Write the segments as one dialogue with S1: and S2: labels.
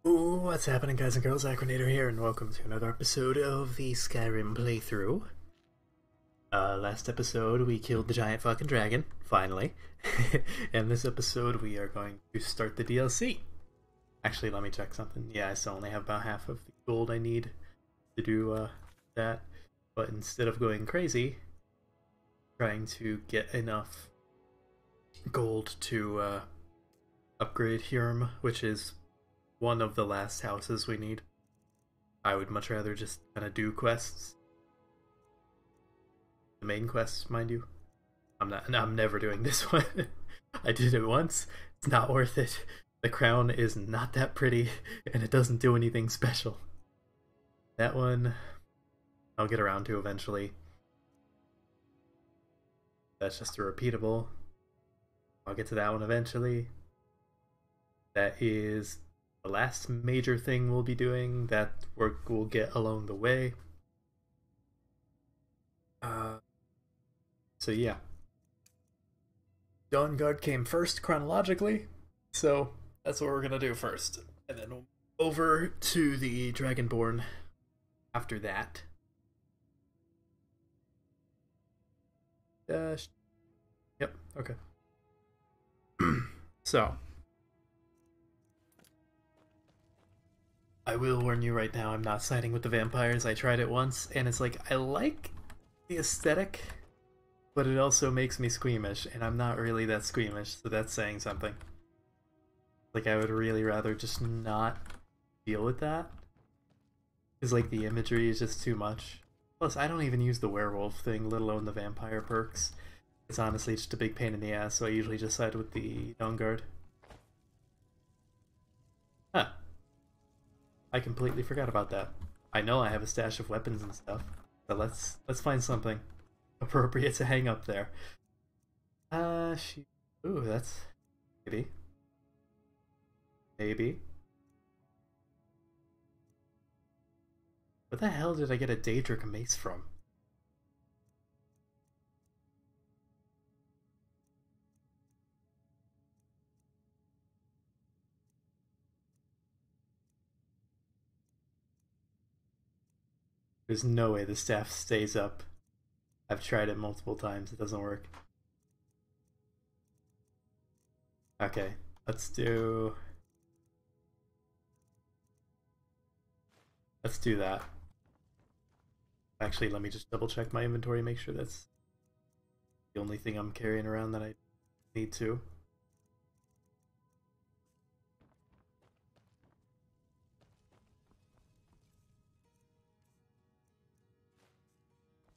S1: What's happening, guys and girls? Acronator here, and welcome to another episode of the Skyrim playthrough. Last episode we killed the giant fucking dragon, finally. And this episode we are going to start the DLC. Actually, let me check something. Yeah, I still only have about half of the gold I need to do that. But instead of going crazy, trying to get enough gold to upgrade Hirm, which is one of the last houses we need. I would much rather just kind of do quests. The main quests, mind you. I'm never doing this one. I did it once. It's not worth it. The crown is not that pretty, and it doesn't do anything special. That one, I'll get around to eventually. That's just a repeatable. I'll get to that one eventually. That is the last major thing we'll be doing. That work we'll get along the way. So yeah. Dawnguard came first chronologically, so that's what we're gonna do first. And then over to the Dragonborn after that. Yep, okay. So I will warn you right now, I'm not siding with the vampires. I tried it once, and it's like, I like the aesthetic, but it also makes me squeamish, and I'm not really that squeamish, so that's saying something. Like, I would really rather just not deal with that. Because, like, the imagery is just too much. Plus, I don't even use the werewolf thing, let alone the vampire perks. It's honestly just a big pain in the ass, so I usually just side with the Dawnguard. Huh. I completely forgot about that. I know I have a stash of weapons and stuff, but let's find something appropriate to hang up there. Ooh, that's maybe. Where the hell did I get a Daedric mace from? There's no way the staff stays up. I've tried it multiple times, it doesn't work. Okay, let's do that. Actually, let me just double check my inventory, make sure that's the only thing I'm carrying around that I need to.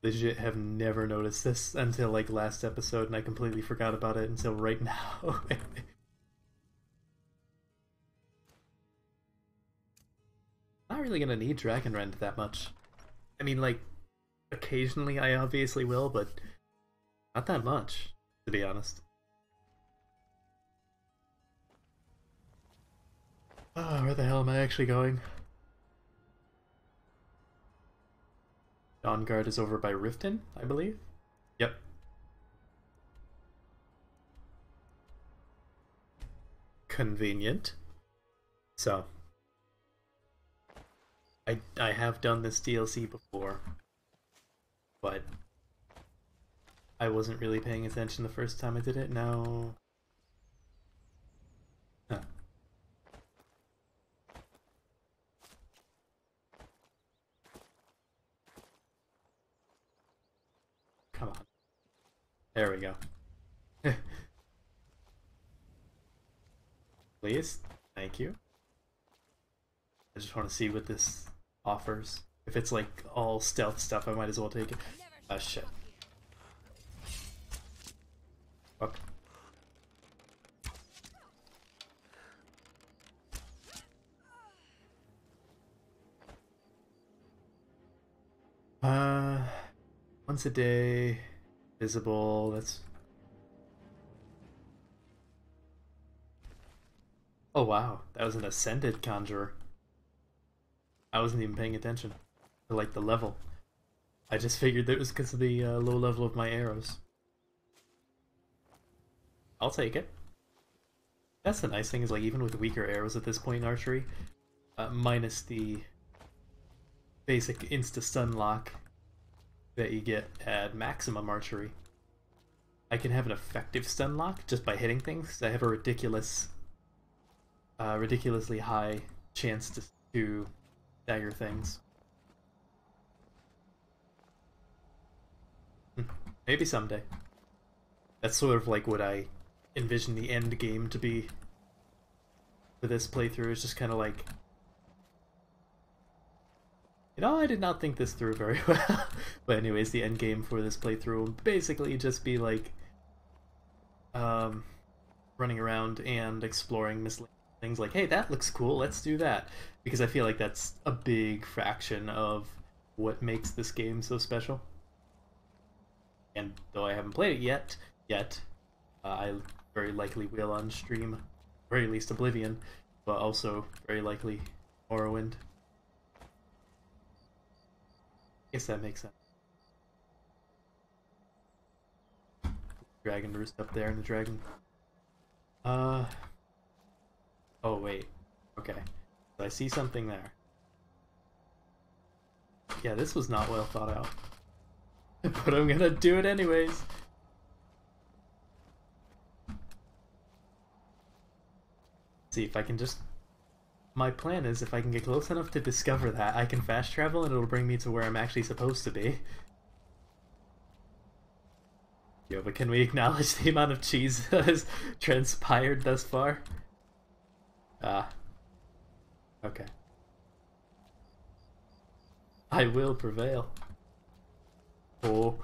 S1: Legit have never noticed this until like last episode, and I completely forgot about it until right now. Not really gonna need Dragon Rend that much. I mean, like, occasionally I obviously will, but not that much, to be honest. Where the hell am I actually going? Dawnguard is over by Riften, I believe. Yep. Convenient. So, I have done this DLC before, but I wasn't really paying attention the first time I did it. Now, huh. Come on. There we go. Please. Thank you. I just want to see what this offers. If it's like all stealth stuff, I might as well take it. Oh shit. Fuck. Once a day, visible, that's... Oh wow, that was an ascended conjurer. I wasn't even paying attention to like the level. I just figured that it was because of the low level of my arrows. I'll take it. That's the nice thing, is like even with weaker arrows at this point in archery, minus the basic insta-stun lock that you get at maximum archery. I can have an effective stun lock just by hitting things. I have a ridiculously high chance to dagger things. Maybe someday. That's sort of like what I envision the end game to be for this playthrough. Is just kind of like, you know, I did not think this through very well. But anyways, the end game for this playthrough will basically just be like running around and exploring miscellaneous things like, hey, that looks cool, let's do that. Because I feel like that's a big fraction of what makes this game so special. And though I haven't played it yet, I very likely will on stream, very least Oblivion, but also very likely Morrowind. Guess that makes sense. Dragon roost up there, and the dragon. Oh wait. Okay. So I see something there. Yeah, this was not well thought out. But I'm gonna do it anyways. See if I can just... My plan is if I can get close enough to discover that, I can fast travel and it'll bring me to where I'm actually supposed to be. Yo, but can we acknowledge the amount of cheese that has transpired thus far? Okay. I will prevail. Oh.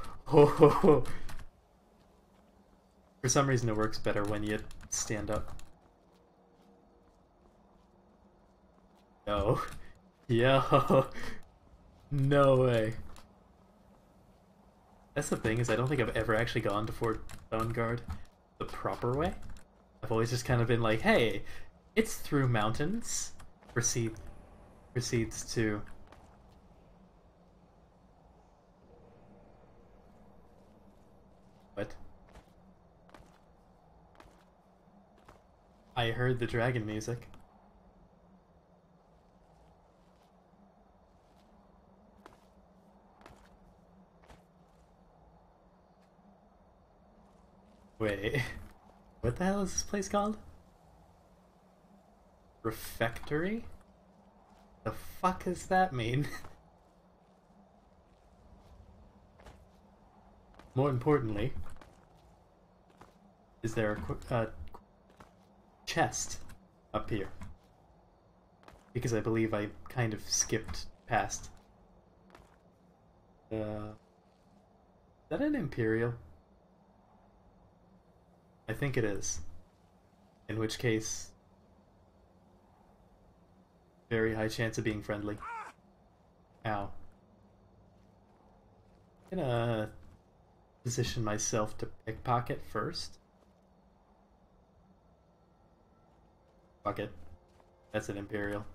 S1: For some reason it works better when you stand up. No. Yo. No way. That's the thing, is I don't think I've ever actually gone to Fort Dawnguard the proper way. I've always just kind of been like, hey, it's through mountains. Proceeds to... What? I heard the dragon music. Wait, what the hell is this place called? Refectory? The fuck does that mean? More importantly, is there a chest up here? Because I believe I kind of skipped past. Is that an Imperial? I think it is. In which case, very high chance of being friendly. Ow. I'm gonna position myself to pickpocket first. Fuck it. That's an Imperial.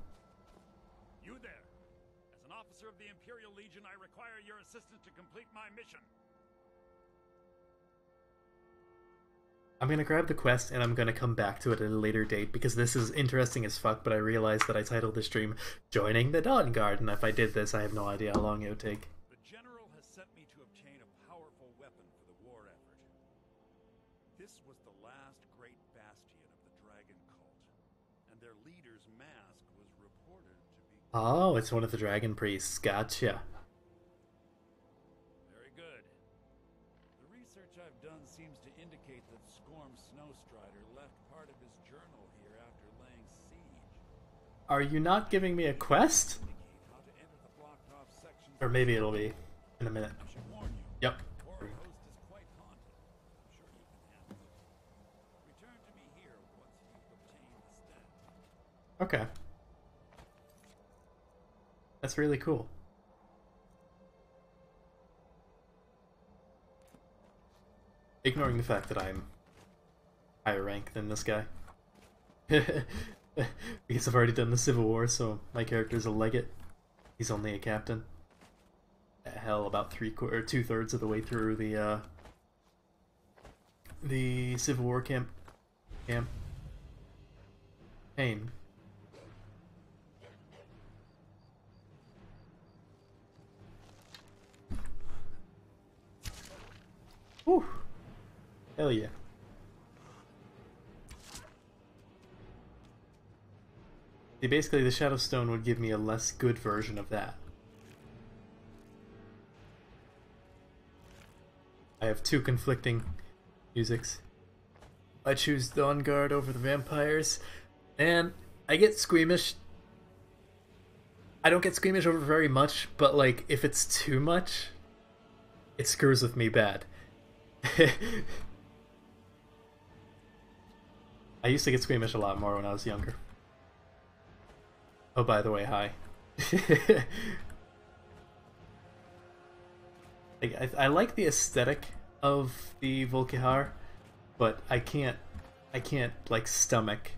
S2: You there! As an officer of the Imperial Legion, I require your assistance to complete my mission.
S1: I'm gonna grab the quest and I'm gonna come back to it at a later date because this is interesting as fuck, but I realized that I titled the stream Joining the Dawnguard, and if I did this, I have no idea how long it would take.
S2: The General has sent me to obtain a powerful weapon for the war effort. This was the last great bastion of the dragon cult, and their leader's mask was reported to be...
S1: Oh, it's one of the dragon priests. Gotcha.
S2: Very good. The research I've done seems to indicate that Scorm Snowstrider left part of his journal here after laying siege.
S1: Are you not giving me a quest?
S2: How to enter the blocked off sections.
S1: Or maybe it'll be in a minute.
S2: I should warn you.
S1: Yep.
S2: The Horror Host is quite haunted. I'm sure you can handle it. Return to me here once you've obtained the stat.
S1: Okay. That's really cool. Ignoring the fact that I'm higher rank than this guy. Because I've already done the Civil War, so my character's a legate. He's only a captain. Hell, about 2/3 of the way through the Civil War campaign. Whew. Hell yeah. See, basically the Shadow Stone would give me a less good version of that. I have two conflicting musics. I choose Dawnguard over the vampires, and I get squeamish. I don't get squeamish over very much, but like if it's too much, it screws with me bad. I used to get squeamish a lot more when I was younger. Oh, by the way, hi. Like, I like the aesthetic of the Volkihar, but I can't like stomach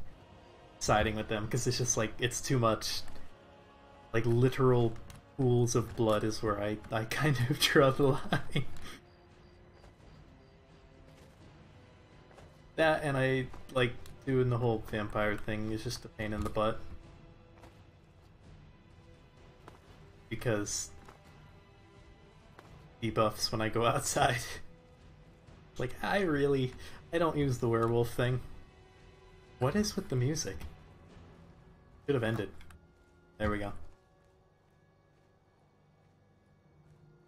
S1: siding with them because it's just like it's too much. Like literal pools of blood is where I kind of draw the line. That and I like doing the whole vampire thing is just a pain in the butt. Because debuffs when I go outside. Like, I don't use the werewolf thing. What is with the music? Should have ended. There we go.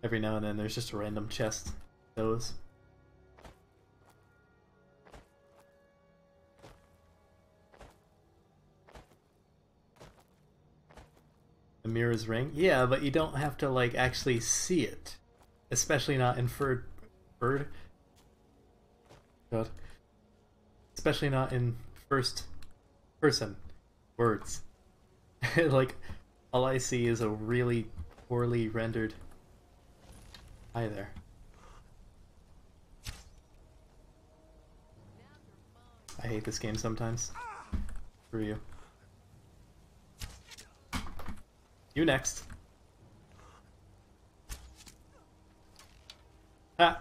S1: Every now and then there's just a random chest. Those. The mirror's ring? Yeah, but you don't have to like actually see it. Especially not in bird. God. Especially not in first person words. Like, all I see is a really poorly rendered. Hi there. I hate this game sometimes. Screw you. You next. Ah.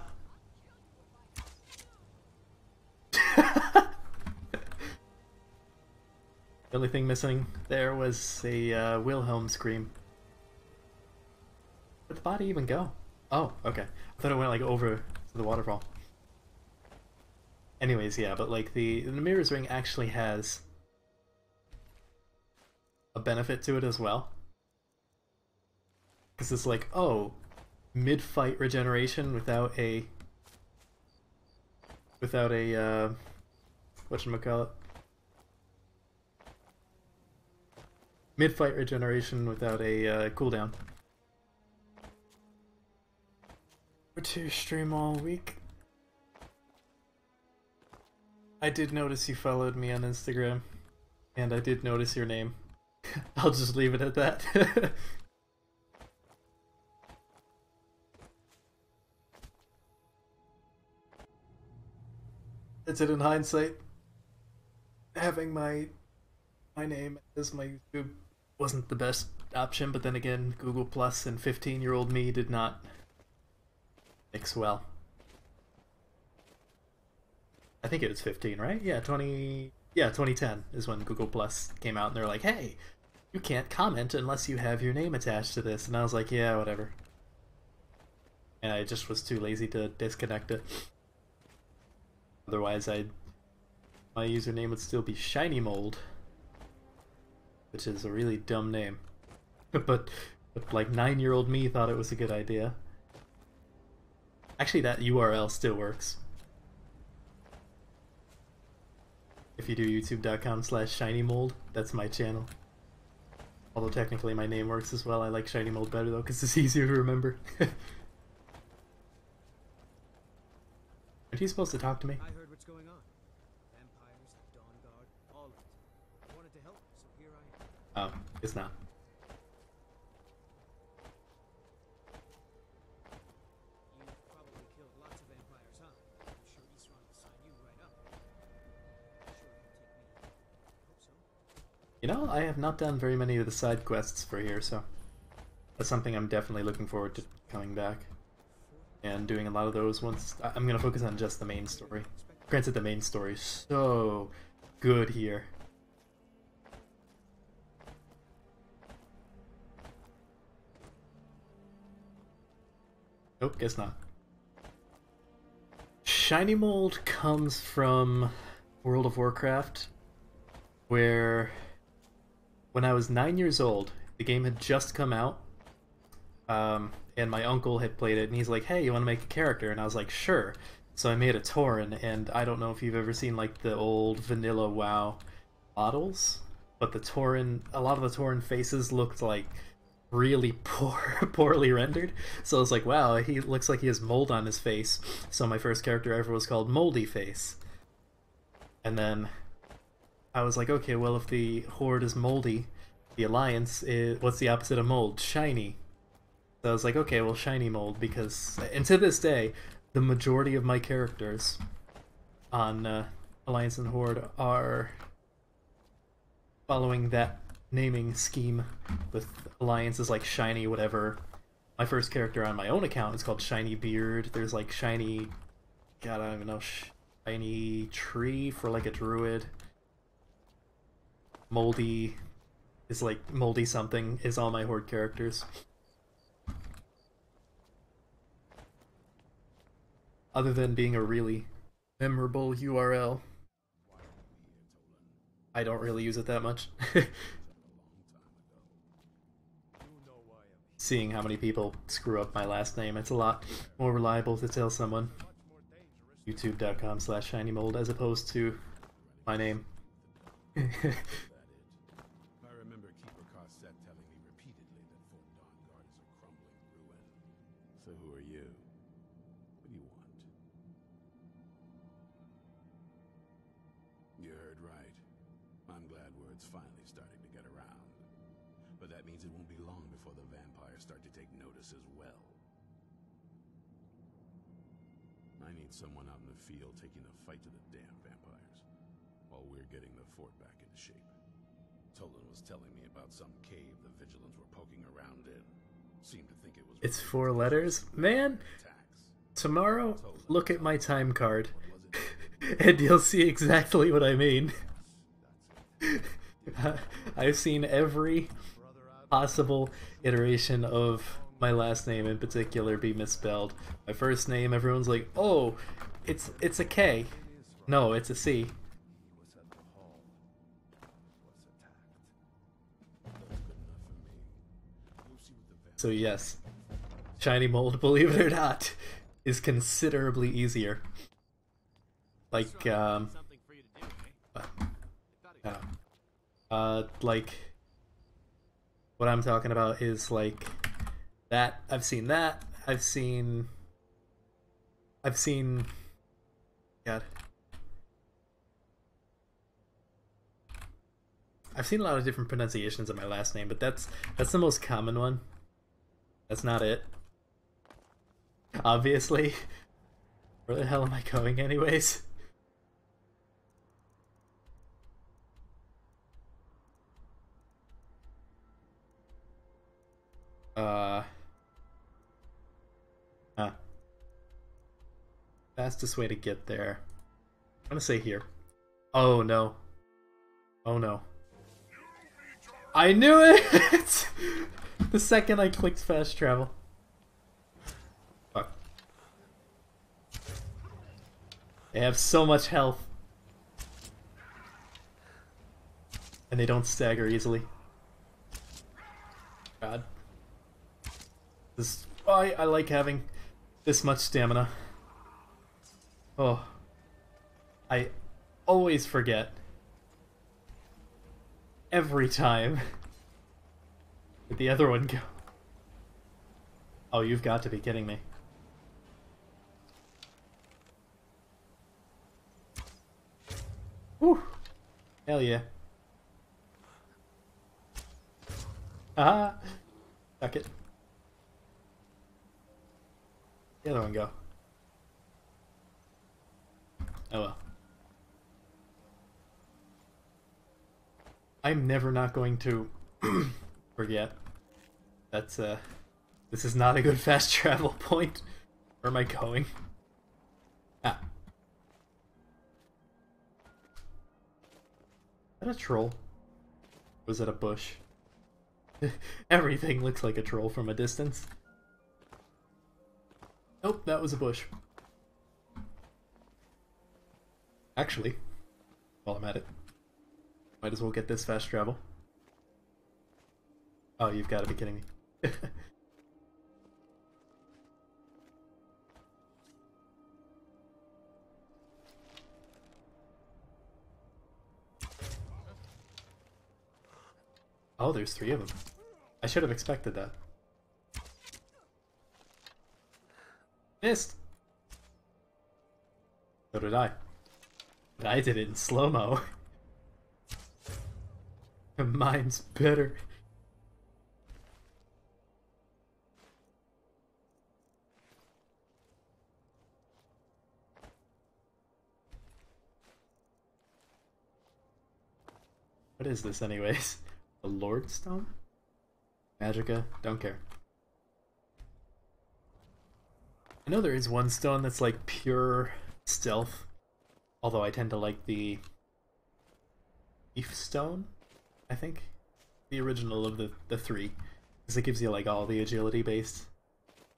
S1: The only thing missing there was a Wilhelm scream. Where'd the body even go? Oh, okay. I thought it went like over to the waterfall. Anyways, yeah, but like the mirror's ring actually has a benefit to it as well. Because it's like, oh, mid-fight regeneration without a whatchamacallit? Mid-fight regeneration without a cooldown. We're to stream all week. I did notice you followed me on Instagram, and I did notice your name. I'll just leave it at that. It's it in hindsight. Having my name as my YouTube wasn't the best option, but then again, Google Plus and 15-year-old me did not mix well. I think it was 15, right? Yeah, 2010 is when Google Plus came out, and they're like, hey, you can't comment unless you have your name attached to this. And I was like, yeah, whatever. And I just was too lazy to disconnect it. Otherwise, my username would still be Shiny Mold, which is a really dumb name. but like 9-year-old me thought it was a good idea. Actually, that URL still works. If you do youtube.com/shinymold, that's my channel. Although technically my name works as well. I like Shiny Mold better though, because it's easier to remember. Aren't you supposed to talk to me?
S3: I heard what's going on. Vampires, Dawnguard, all of it. I wanted to help, so here I am.
S1: Oh, it's not.
S3: You've probably killed lots of vampires, huh? I'm sure Isran will sign you right up. Sure you'll take me. Hope so.
S1: You know, I have not done very many of the side quests for here, so that's something I'm definitely looking forward to coming back and doing a lot of those once. I'm gonna focus on just the main story. Granted, the main story is so good here. Nope, guess not. Shiny Mold comes from World of Warcraft, where when I was 9 years old, the game had just come out, and my uncle had played it, and he's like, hey, you want to make a character? And I was like, sure. So I made a Tauren, and I don't know if you've ever seen like the old vanilla WoW models, but the Tauren, a lot of the Tauren faces looked like really poorly rendered. So I was like, wow, he looks like he has mold on his face. So my first character ever was called Moldy Face. And then I was like, okay, well, if the Horde is moldy, the Alliance is, what's the opposite of mold? Shiny. So I was like, okay, well, shiny mold, because, and to this day, the majority of my characters on Alliance and Horde are following that naming scheme, with Alliance is like shiny whatever. My first character on my own account is called Shiny Beard. There's like shiny, god, I don't even know, shiny tree for like a druid. Moldy is like moldy something is all my Horde characters. Other than being a really memorable URL, I don't really use it that much. Seeing how many people screw up my last name, it's a lot more reliable to tell someone youtube.com/shinymold as opposed to my name.
S4: I remember Keeper Carset telling me repeatedly that Fort Dawnguard is a crumbling ruin. So who are you? What do you want? You heard right. I'm glad word's finally starting to get around. But that means it won't be long before the vampires start to take notice as well. I need someone out in the field taking the fight to the damn vampires, while we're getting the fort back into shape. Tolan was telling me about some cave the Vigilants were poking around in. Seemed to think it was...
S1: It's 4 letters? Man! Tomorrow, look at my time card, and you'll see exactly what I mean. I've seen every possible iteration of my last name in particular be misspelled. My first name, everyone's like, oh, it's a K. No, it's a C. So yes, Shiny Mold, believe it or not, is considerably easier. Like, like, what I'm talking about is like that. I've seen, God, I've seen a lot of different pronunciations of my last name, but that's the most common one. That's not it. Obviously. Where the hell am I going anyways? Fastest way to get there. I'm gonna say here. Oh no. Oh no. I knew it! The second I clicked fast travel. Fuck. They have so much health. And they don't stagger easily. God. This, I like having this much stamina. Oh. I always forget. Every time. Where'd the other one go? Oh, you've got to be kidding me. Whew. Hell yeah. Aha! Suck it. The other one go. Oh well. I'm never not going to forget. That's this is not a good fast travel point. Where am I going? Ah. Is that a troll? Or was it a bush? Everything looks like a troll from a distance. Nope, that was a bush. Actually, while I'm at it, might as well get this fast travel. Oh, you've got to be kidding me. Oh, there's 3 of them. I should have expected that. Missed! So did I. But I did it in slow-mo. Mine's better. What is this anyways? The Lord Stone? Magica? Don't care. I know there is one stone that's like pure stealth, although I tend to like the Leaf Stone, I think. The original of the 3, because it gives you like all the agility based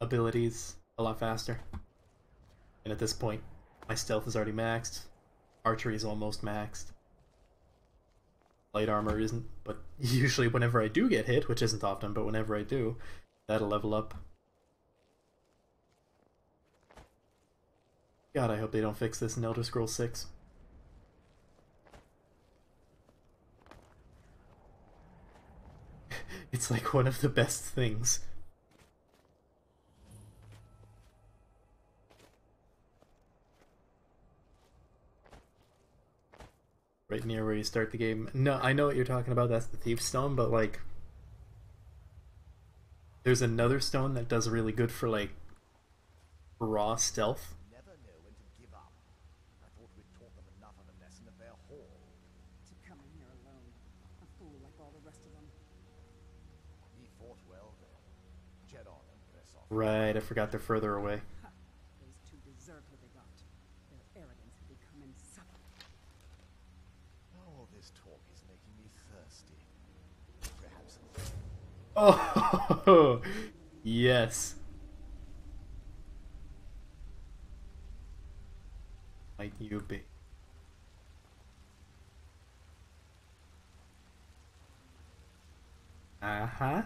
S1: abilities a lot faster. And at this point, my stealth is already maxed, archery is almost maxed. Light armor isn't, but usually whenever I do get hit, which isn't often, but whenever I do, that'll level up. God, I hope they don't fix this in Elder Scrolls 6. It's like one of the best things. Right near where you start the game. No, I know what you're talking about, that's the Thief Stone, but like... There's another stone that does really good for like... raw stealth.
S5: Never know when to give up. I thought we'd taught them enough of a lesson at their hall.
S6: To come in here alone, a fool like all the rest of them.
S5: He fought well then. Jet on and press off.
S1: Right, I forgot they're further away.
S6: Ha! Those two deserved what they got. Their arrogance had become insufferable.
S5: All this talk is making me thirsty. Perhaps.
S1: Oh, yes. Might you be? Uh-huh.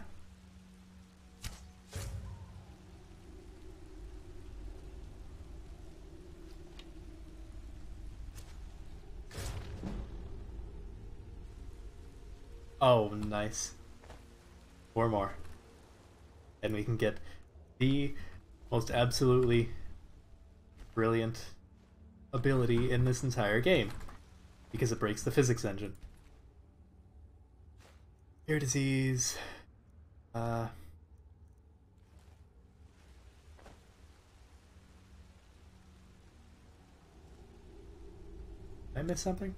S1: Oh, nice. 4 more. And we can get the most absolutely brilliant ability in this entire game. Because it breaks the physics engine. Ear disease. Did I miss something?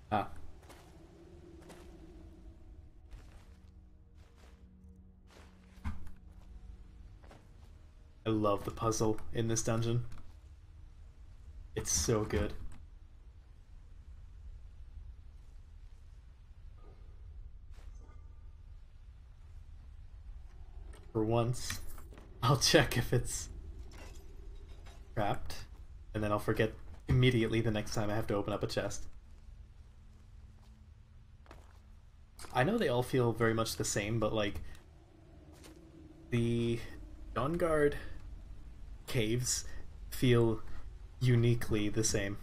S1: Ah. I love the puzzle in this dungeon. It's so good. For once, I'll check if it's trapped, and then I'll forget immediately the next time I have to open up a chest. I know they all feel very much the same, but like the Dawnguard caves feel uniquely the same.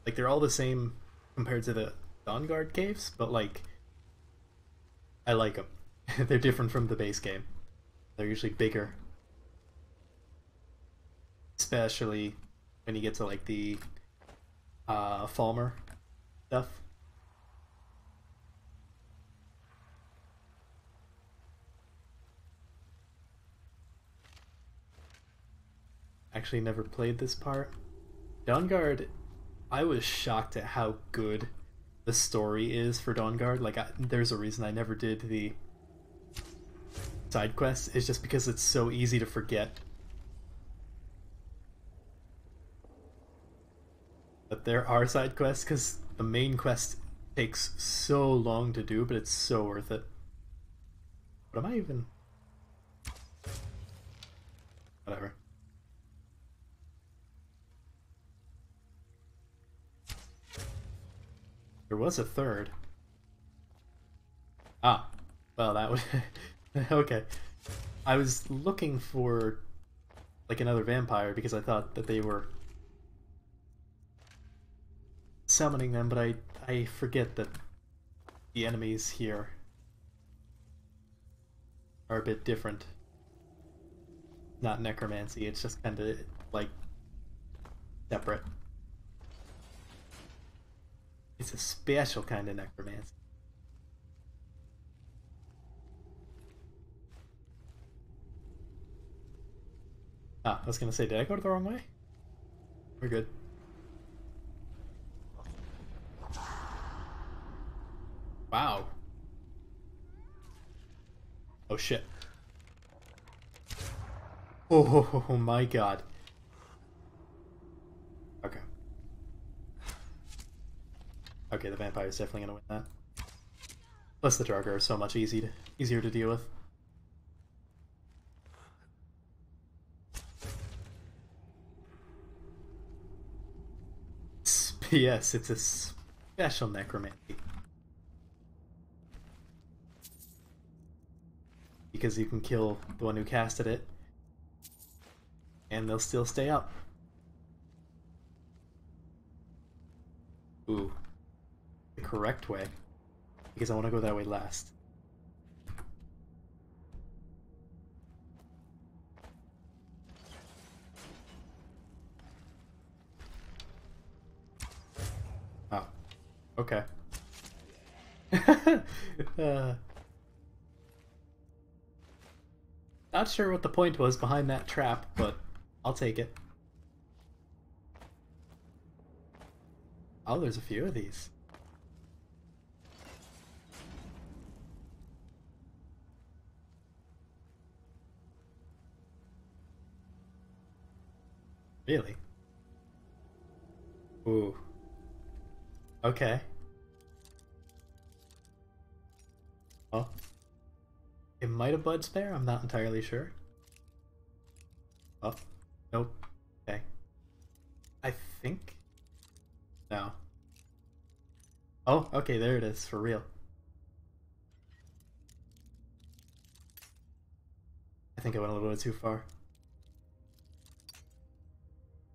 S1: Like they're all the same compared to the Dawnguard caves, but like I like them. They're different from the base game. They're usually bigger, especially when you get to like the Falmer stuff. Actually never played this part. Dawnguard, I was shocked at how good the story is for Dawnguard. Like, there's a reason I never did the side quests. It's just because it's so easy to forget. But there are side quests, because the main quest Takes so long to do, but it's so worth it. What am I even... Whatever. There was a third. Ah, well that would... Okay. I was looking for like another vampire because I thought that they were summoning them, but I forget that the enemies here are a bit different. Not necromancy, it's just kind of like separate. It's a special kind of necromancy. Ah, I was gonna say, did I go the wrong way? We're good. Wow. Oh shit. Oh my god. Okay. Okay, the vampire's definitely gonna win that. Plus the Draugr are so much easier to deal with. Yes, it's a special necromancy. Because you can kill the one who casted it, and they'll still stay up. Ooh. The correct way. Because I want to go that way last. Oh. Okay. Not sure what the point was behind that trap, but I'll take it. Oh, there's a few of these. Really? Ooh. Okay. Oh. It might have blood spare, I'm not entirely sure. Oh. Nope. Okay. I think... No. Oh, okay, there it is, for real. I think I went a little bit too far.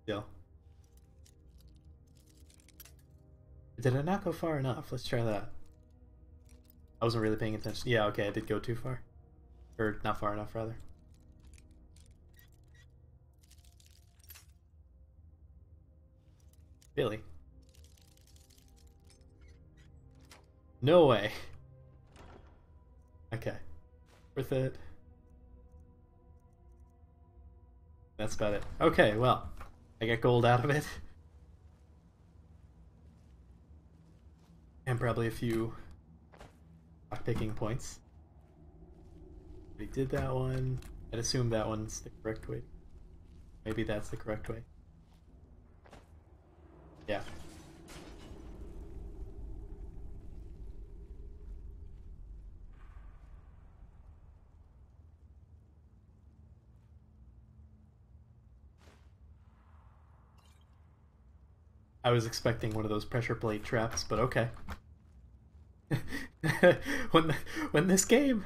S1: Still. Did I not go far enough? Let's try that. I wasn't really paying attention. Yeah, okay, I did go too far. Or not far enough, rather. Really? No way. Okay. Worth it. That's about it. Okay, well. I get gold out of it. And probably a few picking points. We did that one. I'd assume that one's the correct way. Maybe that's the correct way. Yeah. I was expecting one of those pressure plate traps, but okay. when this game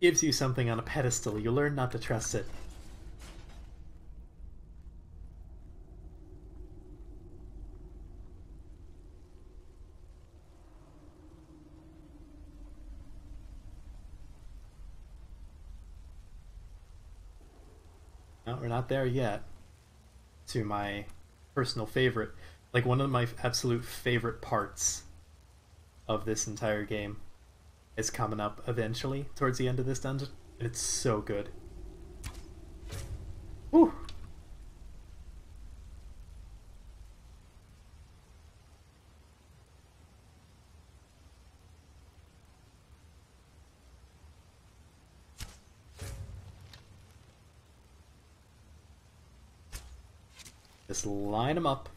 S1: gives you something on a pedestal, you learn not to trust it. No, we're not there yet. To my personal favorite. Like, one of my absolute favorite parts of this entire game is coming up eventually, towards the end of this dungeon. And it's so good. Whew! Just line them up.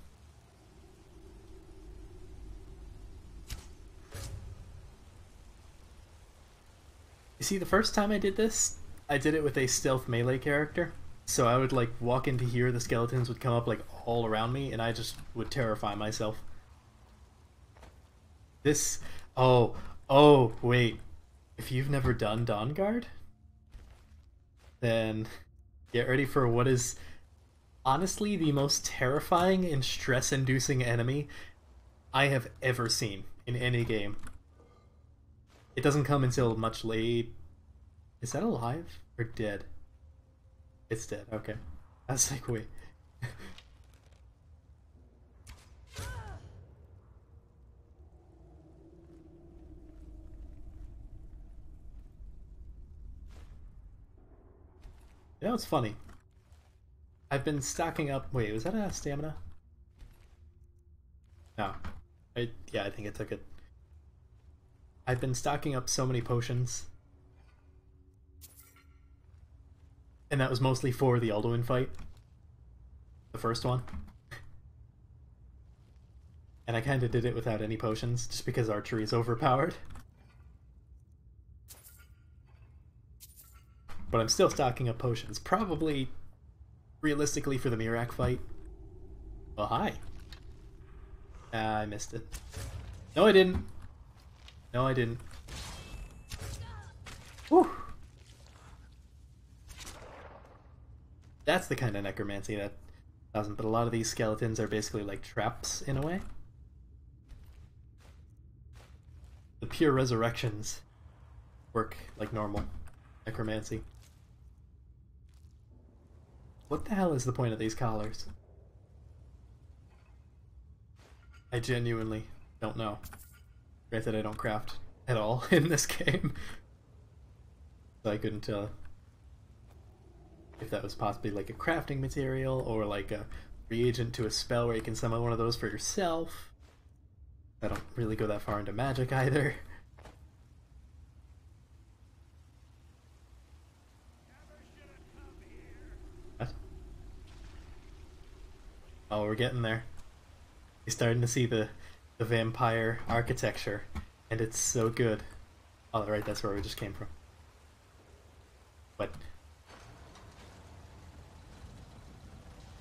S1: You see, the first time I did this, I did it with a stealth melee character. So I would like walk into here, the skeletons would come up like all around me, and I just would terrify myself. This, oh, wait. If you've never done Dawnguard, then get ready for what is honestly the most terrifying and stress-inducing enemy I have ever seen in any game. It doesn't come until much late. Is that alive or dead? It's dead, okay. I was like, wait. You know, it's funny. I've been stocking up. Wait, was that a stamina? No. Yeah, I think it took it. I've been stocking up so many potions. And that was mostly for the Alduin fight. The first one. And I kind of did it without any potions, just because archery is overpowered. But I'm still stocking up potions. Probably, realistically, for the Mirak fight. Oh, hi. I missed it. No, I didn't. No, I didn't. Whew. That's the kind of necromancy that doesn't, but a lot of these skeletons are basically like traps in a way. The pure resurrections work like normal necromancy. What the hell is the point of these collars? I genuinely don't know. Granted, I don't craft at all in this game, so I couldn't tell if that was possibly like a crafting material or like a reagent to a spell where you can summon one of those for yourself. I don't really go that far into magic either. What? Oh, we're getting there. You're starting to see the vampire architecture, and it's so good. Oh, right, that's where we just came from. What?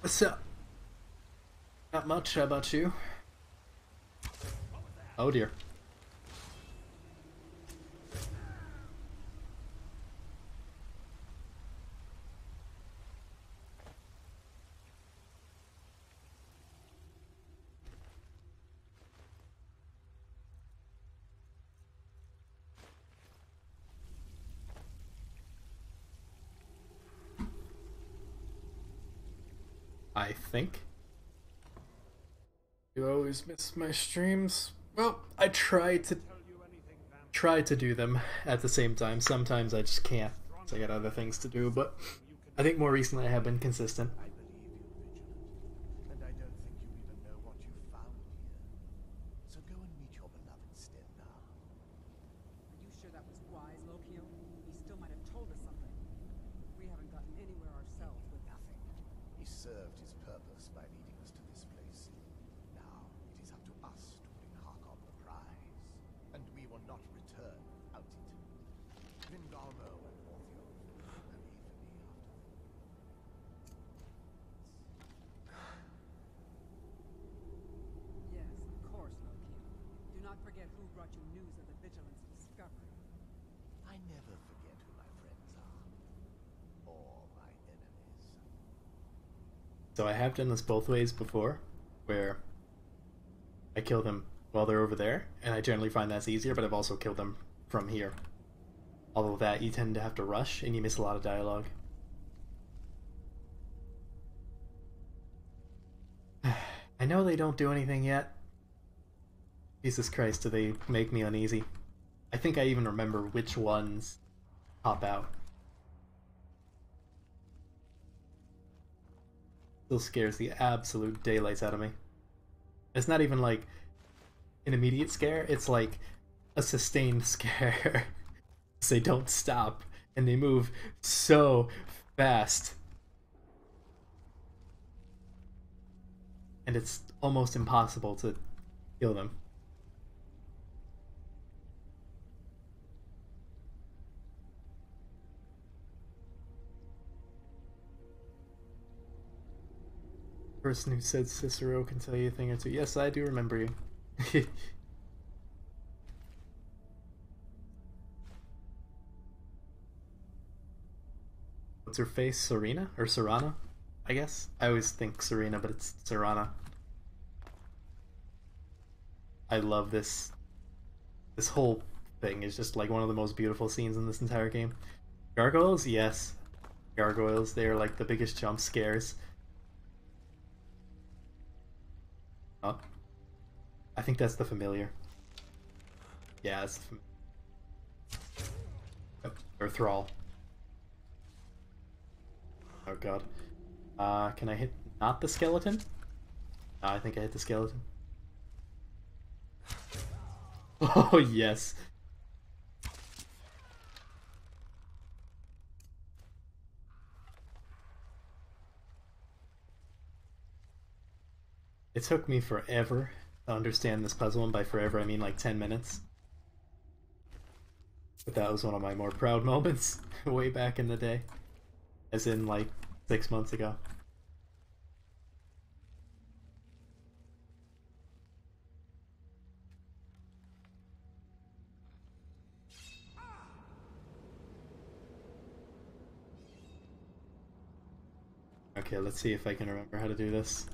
S1: What's up? Not much. How about you? Oh dear. I think. You always miss my streams. Well, I try to do them at the same time. Sometimes I just can't, so I got other things to do, but I think more recently I have been consistent.
S5: I believe you're vigilant, and I don't think you even know what you found here. So go and meet your beloved Stendarr.
S6: Are you sure that was wise, Volkihar? He still might have told us something. We haven't gotten anywhere ourselves with nothing.
S5: He served his purpose by leading us to this place. Now it is up to us to bring Harkon the prize, and we will not return without it. Vindalmo and Volkihar, believe me
S6: Yes, of course, Volkihar. Do not forget who brought you news of the Vigilance discovery.
S5: I never forget who my friends are, or my enemies.
S1: So I have done this both ways before, where I kill them while they're over there, and I generally find that's easier, but I've also killed them from here. Although that, you tend to have to rush, and you miss a lot of dialogue. I know they don't do anything yet. Jesus Christ, do they make me uneasy. I think I even remember which ones pop out. Still scares the absolute daylights out of me. It's not even like an immediate scare, it's like a sustained scare. They don't stop, and they move so fast. And it's almost impossible to kill them. person who said Cicero can tell you a thing or two. Yes, I do remember you. What's her face? Serena? Or Serana? I guess? I always think Serena, but it's Serana. I love this. This whole thing is just like one of the most beautiful scenes in this entire game. Gargoyles? Yes. Gargoyles, they're like the biggest jump scares. Oh. I think that's the familiar. Yeah, it's the or Thrall. Oh god. Can I hit not the skeleton? I think I hit the skeleton. Oh yes. It took me forever to understand this puzzle, and by forever I mean like 10 minutes. But that was one of my more proud moments way back in the day. As in like 6 months ago. Okay, let's see if I can remember how to do this.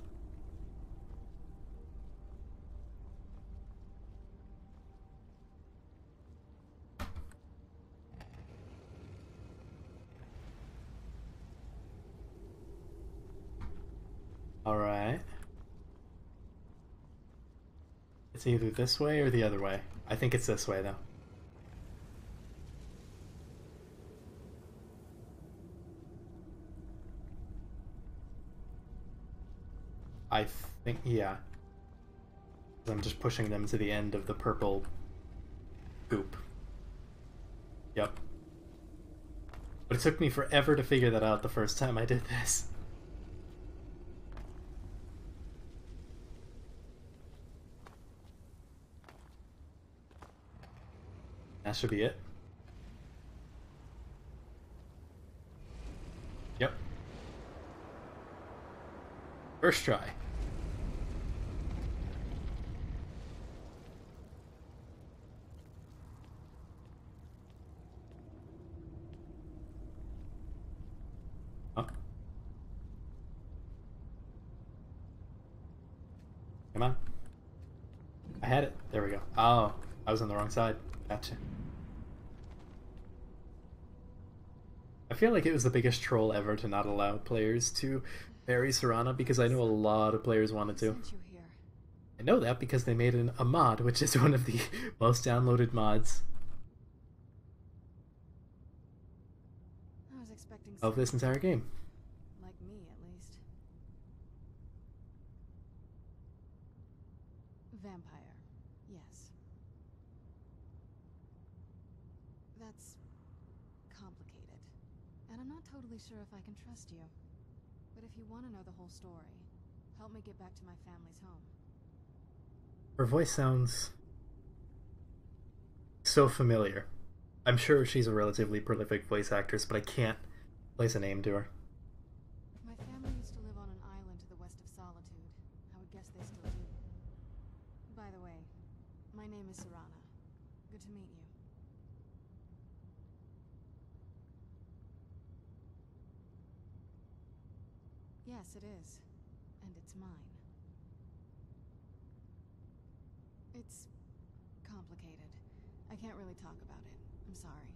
S1: Alright. It's either this way or the other way. I think it's this way though. I think, yeah. I'm just pushing them to the end of the purple goop. Yep. But it took me forever to figure that out the first time I did this. That should be it. Yep. First try. Oh. Come on. I had it. There we go. Oh, I was on the wrong side. Gotcha. I feel like it was the biggest troll ever to not allow players to marry Serana, because I know a lot of players wanted to.
S6: Sent you here.
S1: I know that because they made a mod, which is one of the most downloaded mods
S6: I was expecting
S1: of this entire game.
S6: like me, at least. Vampire, yes. That's complicated. And I'm not totally sure if I can trust you. But if you want to know the whole story, help me get back to my family's home.
S1: Her voice sounds so familiar. I'm sure she's a relatively prolific voice actress, but I can't place a name to her.
S6: My family used to live on an island to the west of Solitude. I would guess they still do. By the way, my name is Serana. Good to meet you. Yes, it is. And it's mine. It's complicated. I can't really talk about it. I'm sorry.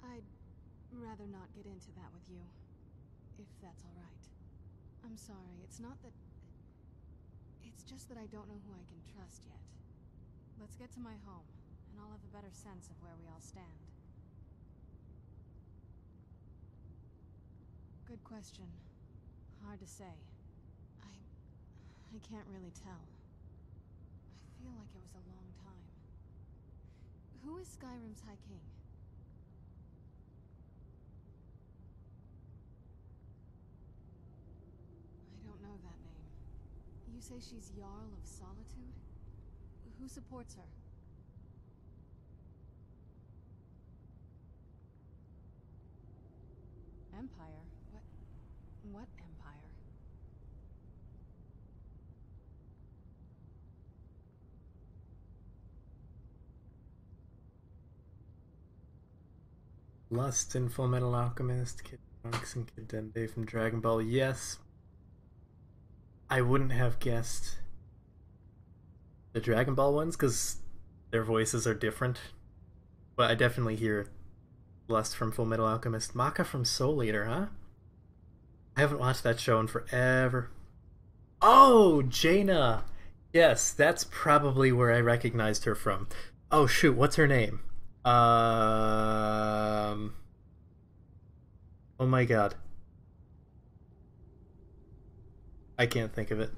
S6: I'd rather not get into that with you, if that's all right. I'm sorry, it's not that... It's just that I don't know who I can trust yet. Let's get to my home, and I'll have a better sense of where we all stand. Good question. Hard to say. I can't really tell. I feel like it was a long time. Who is Skyrim's High King? I don't know that name. You say she's Jarl of Solitude? Who supports her? Empire? What empire?
S1: Lust in Full Metal Alchemist, Kid Trunks and Kid Dende from Dragon Ball. Yes. I wouldn't have guessed the Dragon Ball ones because their voices are different. But I definitely hear Lust from Full Metal Alchemist. Maka from Soul Eater, huh? I haven't watched that show in forever. Oh, Jaina! Yes, that's probably where I recognized her from. Oh shoot, what's her name? Oh my god. I can't think of it.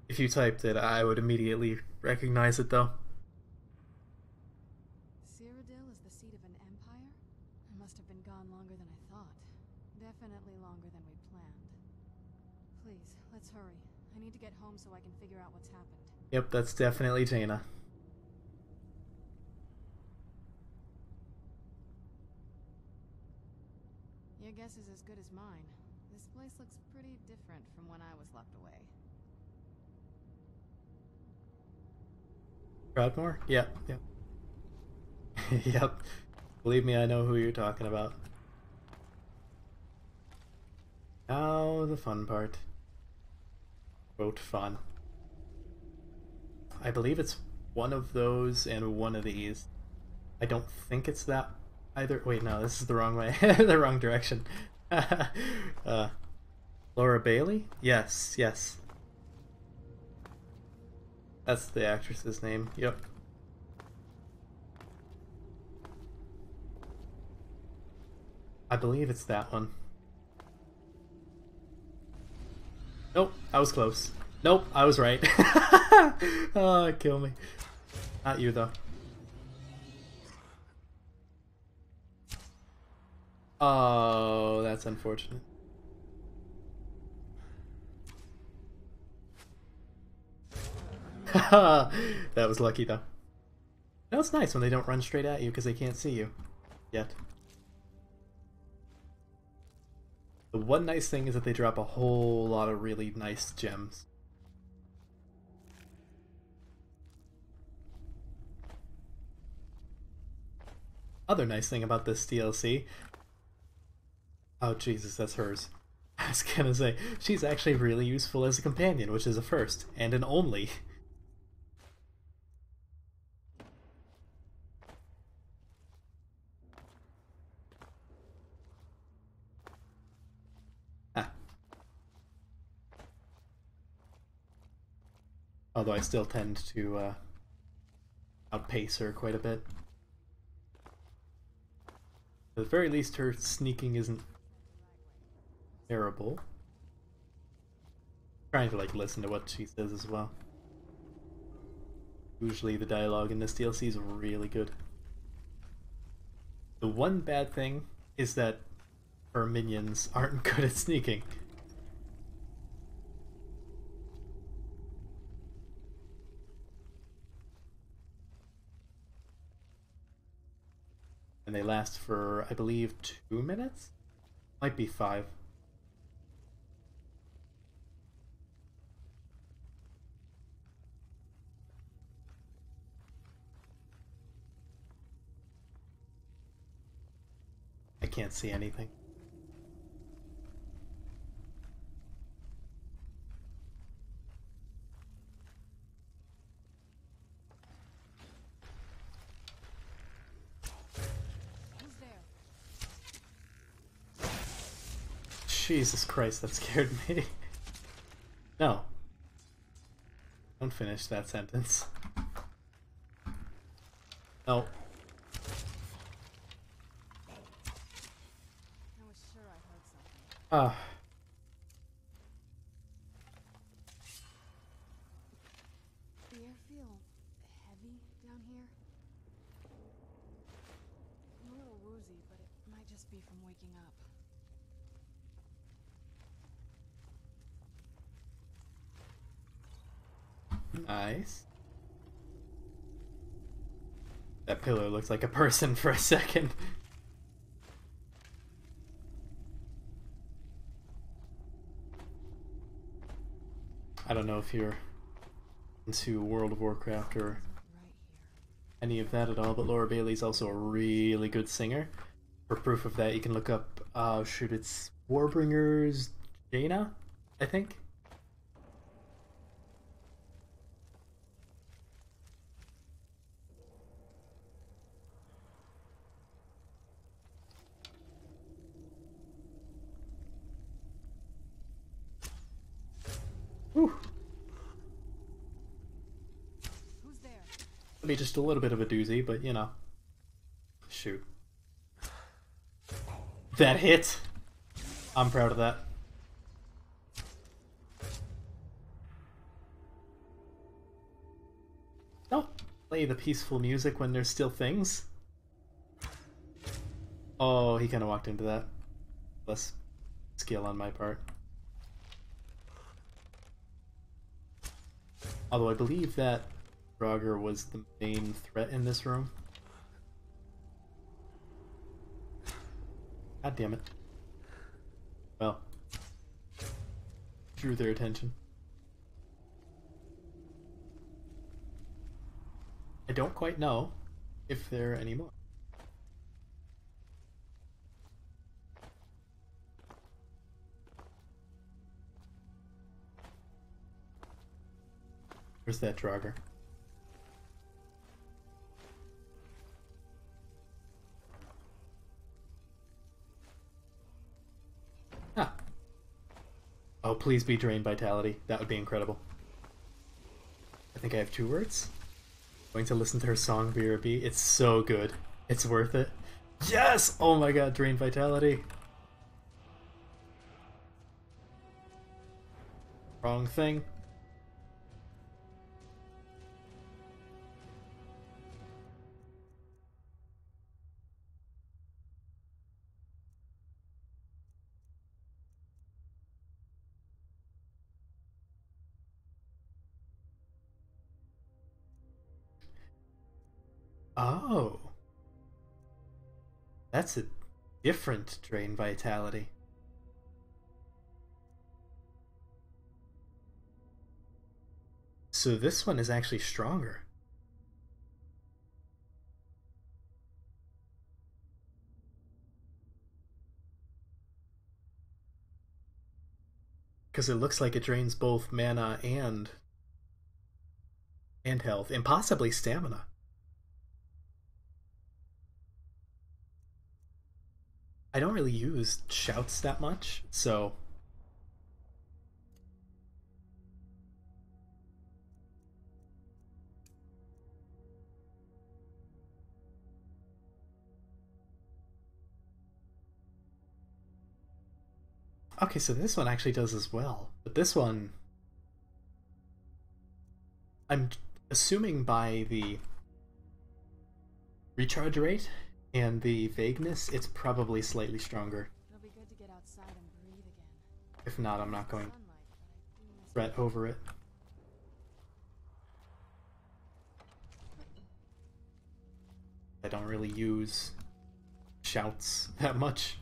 S1: If you typed it, I would immediately recognize it though.
S6: Cyrodiil is the seat of an empire? It must have been gone longer than I thought. Definitely longer than we planned. Please, let's hurry. I need to get home so I can figure out what's happened.
S1: Yep, that's definitely Jaina.
S6: Your guess is as good as mine. This place looks pretty different from when I was locked away.
S1: Proudmoore? Yep, yep. Yep. Believe me, I know who you're talking about. Now the fun part. Quote fun. I believe it's one of those and one of these. I don't think it's that either. Wait, no, this is the wrong way. The wrong direction. Laura Bailey? Yes, yes. That's the actress's name. Yep. I believe it's that one. Nope, I was close. Nope, I was right. Oh, kill me. Not you, though. Oh, that's unfortunate. That was lucky, though. That was nice when they don't run straight at you because they can't see you. Yet. The one nice thing is that they drop a whole lot of really nice gems. Other nice thing about this DLC... Oh Jesus, that's hers. I was gonna say, she's actually really useful as a companion, which is a first, and an only. Although I still tend to outpace her quite a bit. At the very least, her sneaking isn't terrible. I'm trying to like listen to what she says as well. Usually the dialogue in this DLC is really good. The one bad thing is that her minions aren't good at sneaking. And they last for, I believe, 2 minutes? Might be 5. I can't see anything. Jesus Christ, that scared me. No. Don't finish that sentence. No.
S6: I was sure I heard something.
S1: Ah.
S6: The air feel heavy down here. I'm a little woozy, but it might just be from waking up.
S1: Nice. That pillar looks like a person for a second. I don't know if you're into World of Warcraft or
S6: Right here.
S1: any of that at all, but Laura Bailey's also a really good singer. For proof of that, you can look up, shoot, it's Warbringer's Jaina, I think? Whew.
S6: Who's there?
S1: It'll be just a little bit of a doozy, but you know. Shoot. That hit! I'm proud of that. Don't play the peaceful music when there's still things. Oh, he kind of walked into that. Less skill on my part. Although I believe that Draugr was the main threat in this room. God damn it. Well, drew their attention. I don't quite know if there are any more. Where's that Draugr? Ah. Oh, please be Drain Vitality. That would be incredible. I think I have 2 words. Going to listen to her song BRB. It's so good. It's worth it. Yes! Oh my god, Drain Vitality. Wrong thing. Oh. That's a different Drain Vitality. So this one is actually stronger. Because it looks like it drains both mana and health, and possibly stamina. I don't really use shouts that much, so okay, so this one actually does as well. But this one, I'm assuming by the recharge rate and the vagueness, it's probably slightly stronger.
S6: It'll be good to get outside and breathe again.
S1: If not, I'm not going to
S6: Sunlight, but I do miss
S1: fret over it. I don't really use shouts that much.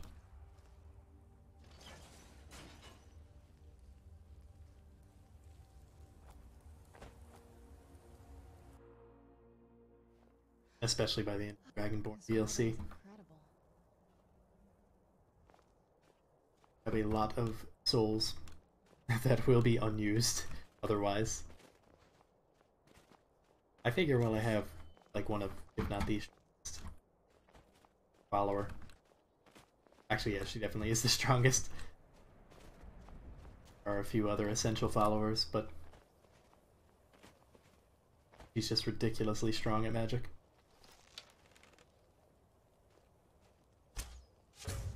S1: Especially by the end of Dragonborn
S6: This weather
S1: DLC.
S6: is incredible.
S1: Have a lot of souls that will be unused otherwise. I figure when I have like one of, if not the strongest follower. Actually, yeah, she definitely is the strongest. There are a few other essential followers, but she's just ridiculously strong at magic.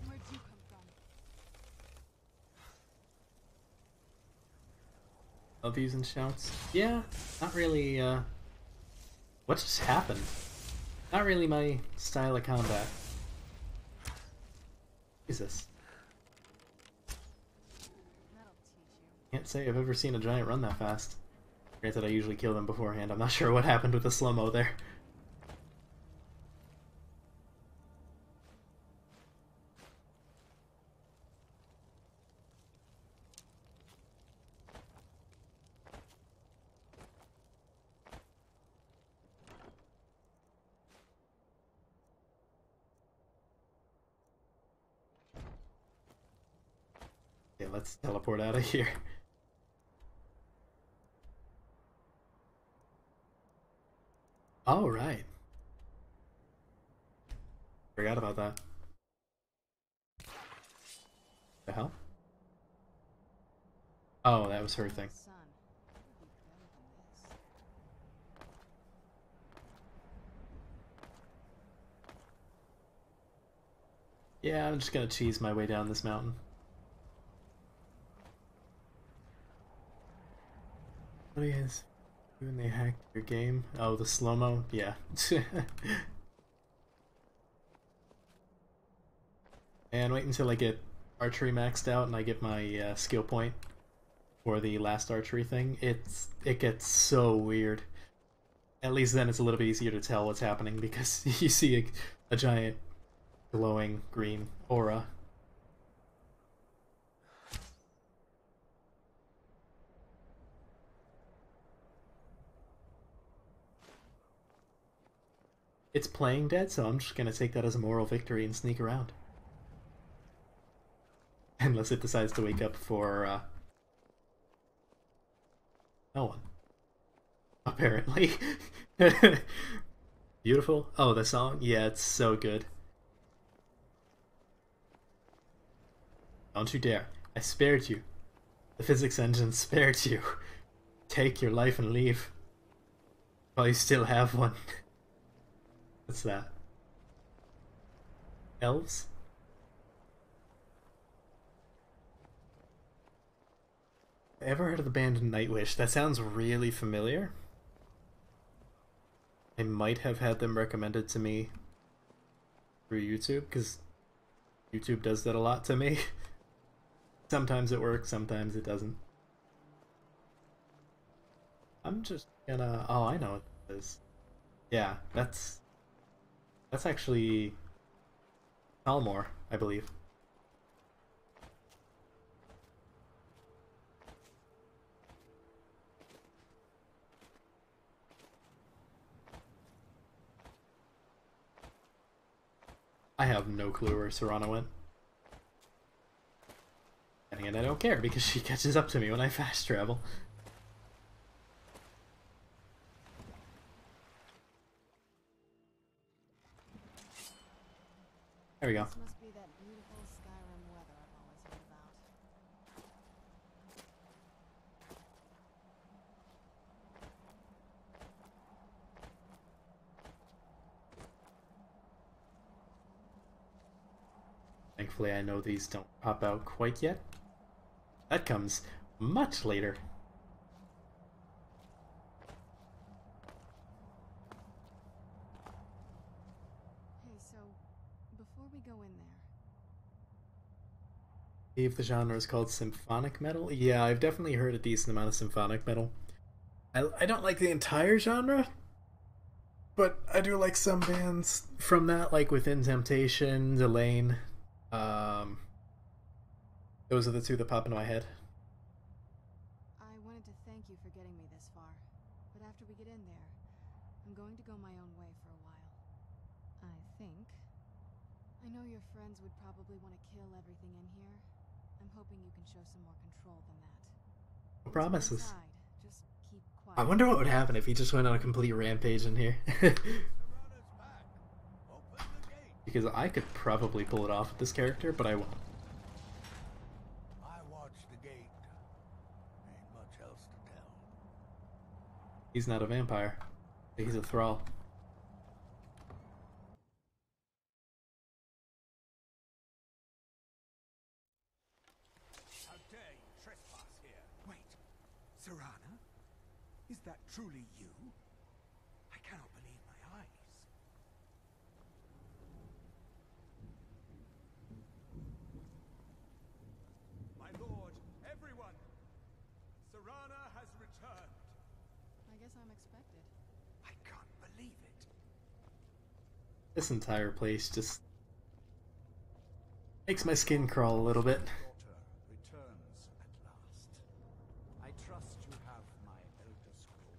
S6: Where'd you come from?
S1: Love using shouts. Yeah, not really, what just happened? Not really my style of combat. Jesus.
S6: That'll teach you.
S1: Can't say I've ever seen a giant run that fast. Granted, I usually kill them beforehand. I'm not sure what happened with the slow-mo there. let's teleport out of here. All right. Forgot about that. The hell? Oh, that was her thing.
S6: Son, you'll be better than this.
S1: Yeah, I'm just gonna cheese my way down this mountain. What is when they hack your game? Oh, the slow-mo? Yeah. And wait until I get archery maxed out and I get my skill point for the last archery thing. It gets so weird. At least then it's a little bit easier to tell what's happening because you see a giant glowing green aura. It's playing dead, so I'm just gonna take that as a moral victory and sneak around. Unless it decides to wake up for, no one. Apparently. Beautiful. Oh, the song? Yeah, it's so good. Don't you dare. I spared you. The physics engine spared you. Take your life and leave. While you still have one. What's that? Elves? Ever heard of the band Nightwish? That sounds really familiar. I might have had them recommended to me through YouTube, because YouTube does that a lot to me. Sometimes it works, sometimes it doesn't. I'm just gonna... Oh, I know what it is. Yeah, that's actually Almor, I believe. I have no clue where Serana went. And I don't care because she catches up to me when I fast travel. There we go.
S6: This must be that beautiful Skyrim weather I've always heard about.
S1: Thankfully, I know these don't pop out quite yet. That comes much later.
S6: Hey, so before we go in there,
S1: If the genre is called symphonic metal, yeah, I've definitely heard a decent amount of symphonic metal. I don't like the entire genre, but I do like some bands from that, like Within Temptation, Delane. Those are the two that pop into my head.
S6: I wanted to thank you for getting me this far. But after we get in there, I'm going to go my own way for a while. I think. I know your friends would probably want to kill everything in here. I'm hoping you can show some more control than that.
S1: No promises.
S6: Inside, just keep quiet.
S1: I wonder what would happen if he just went on a complete rampage in here. Because I could probably pull it off with this character, but I won't.
S5: I watched the gate. Ain't much else to tell.
S1: He's not a vampire. He's a thrall.
S2: How dare you trespass here?
S5: Wait, Serana? Is that truly you? I cannot believe my eyes.
S2: My lord, everyone! Serana has returned.
S6: I guess I'm expected.
S5: I can't believe it.
S1: This entire place just makes my skin crawl a little bit.
S5: Daughter returns at last. I trust you have my Elder Scroll.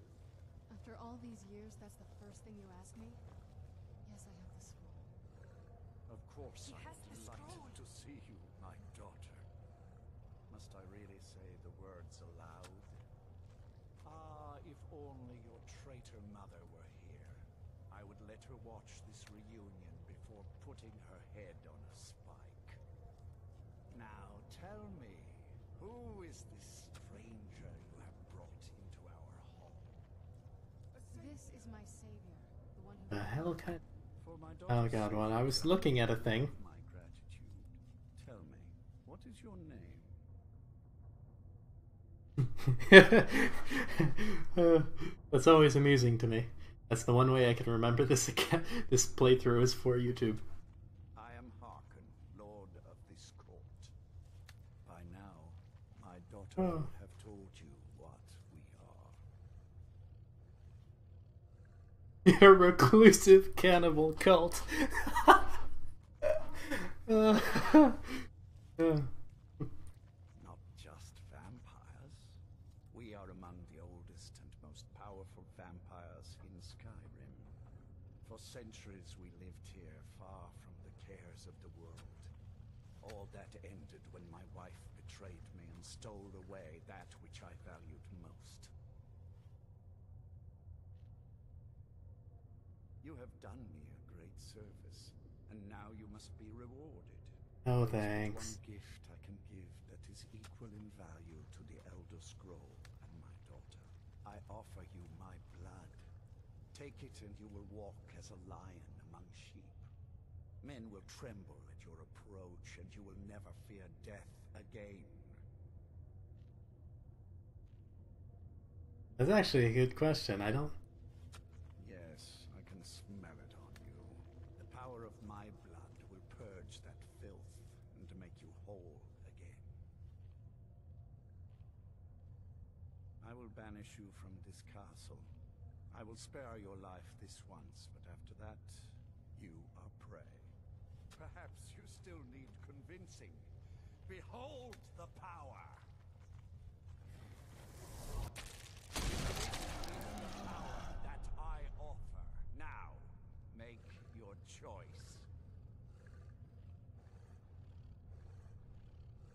S6: After all these years, that's the first thing you ask me? Yes, I have the scroll.
S5: Of course,
S7: He
S5: I'm
S7: has the
S5: delighted
S7: scroll.
S5: to see you, my daughter. Must say the words aloud? Ah, if only your traitor mother were here. I would let her watch this reunion before putting her head on a spike. Now tell me, who is this stranger you have brought into our hall?
S6: This is my savior, the one who...
S1: The hell kind?
S5: For my
S1: Oh
S5: daughter's
S1: god, well,
S5: sake,
S1: I was looking at a thing.
S5: my gratitude. Tell me, what is your name?
S1: That's always amusing to me. That's the one way I can remember this again. This playthrough is for YouTube.
S5: I am Harkon, Lord of this court. By now, my daughter would have told you what we are.
S1: Your reclusive cannibal cult.
S5: Not just vampires. We are among the oldest and most powerful vampires in Skyrim. For centuries we lived here, far from the cares of the world. All that ended when my wife betrayed me and stole away that which I valued most. You have done me a great service, and now you must be rewarded.
S1: Oh,
S5: There is but
S1: thanks.
S5: one gift I can give that is equal in value to the Elder Scroll and my daughter. I offer you my blood. Take it and you will walk as a lion among sheep. Men will tremble at your approach and you will never fear death again.
S1: That's actually a good question. I don't...
S5: Yes, I can smell it on you. The power of my blood will purge that filth and make you whole again. I will banish you from this castle. I will spare your life this once, but after that, you are prey. Perhaps you still need convincing. Behold the power! That I offer. Now, make your choice.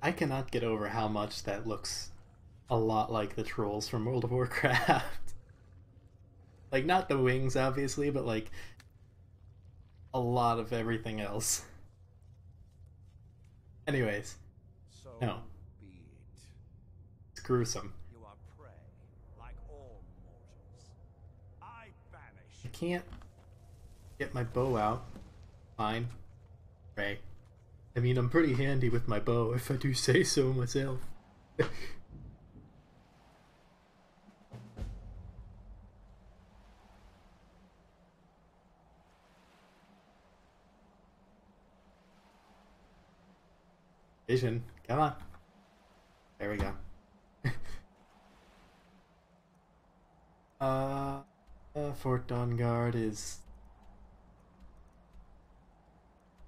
S1: I cannot get over how much that looks a lot like the trolls from World of Warcraft. Like, not the wings, obviously, but like a lot of everything else. Anyways,
S5: So
S1: no,
S5: be it.
S1: it's gruesome.
S5: You are prey, like all mortals. I banish.
S1: I can't get my bow out. Fine. Right. I mean, I'm pretty handy with my bow, if I do say so myself. Vision, come on. There we go. Fort Dawnguard is...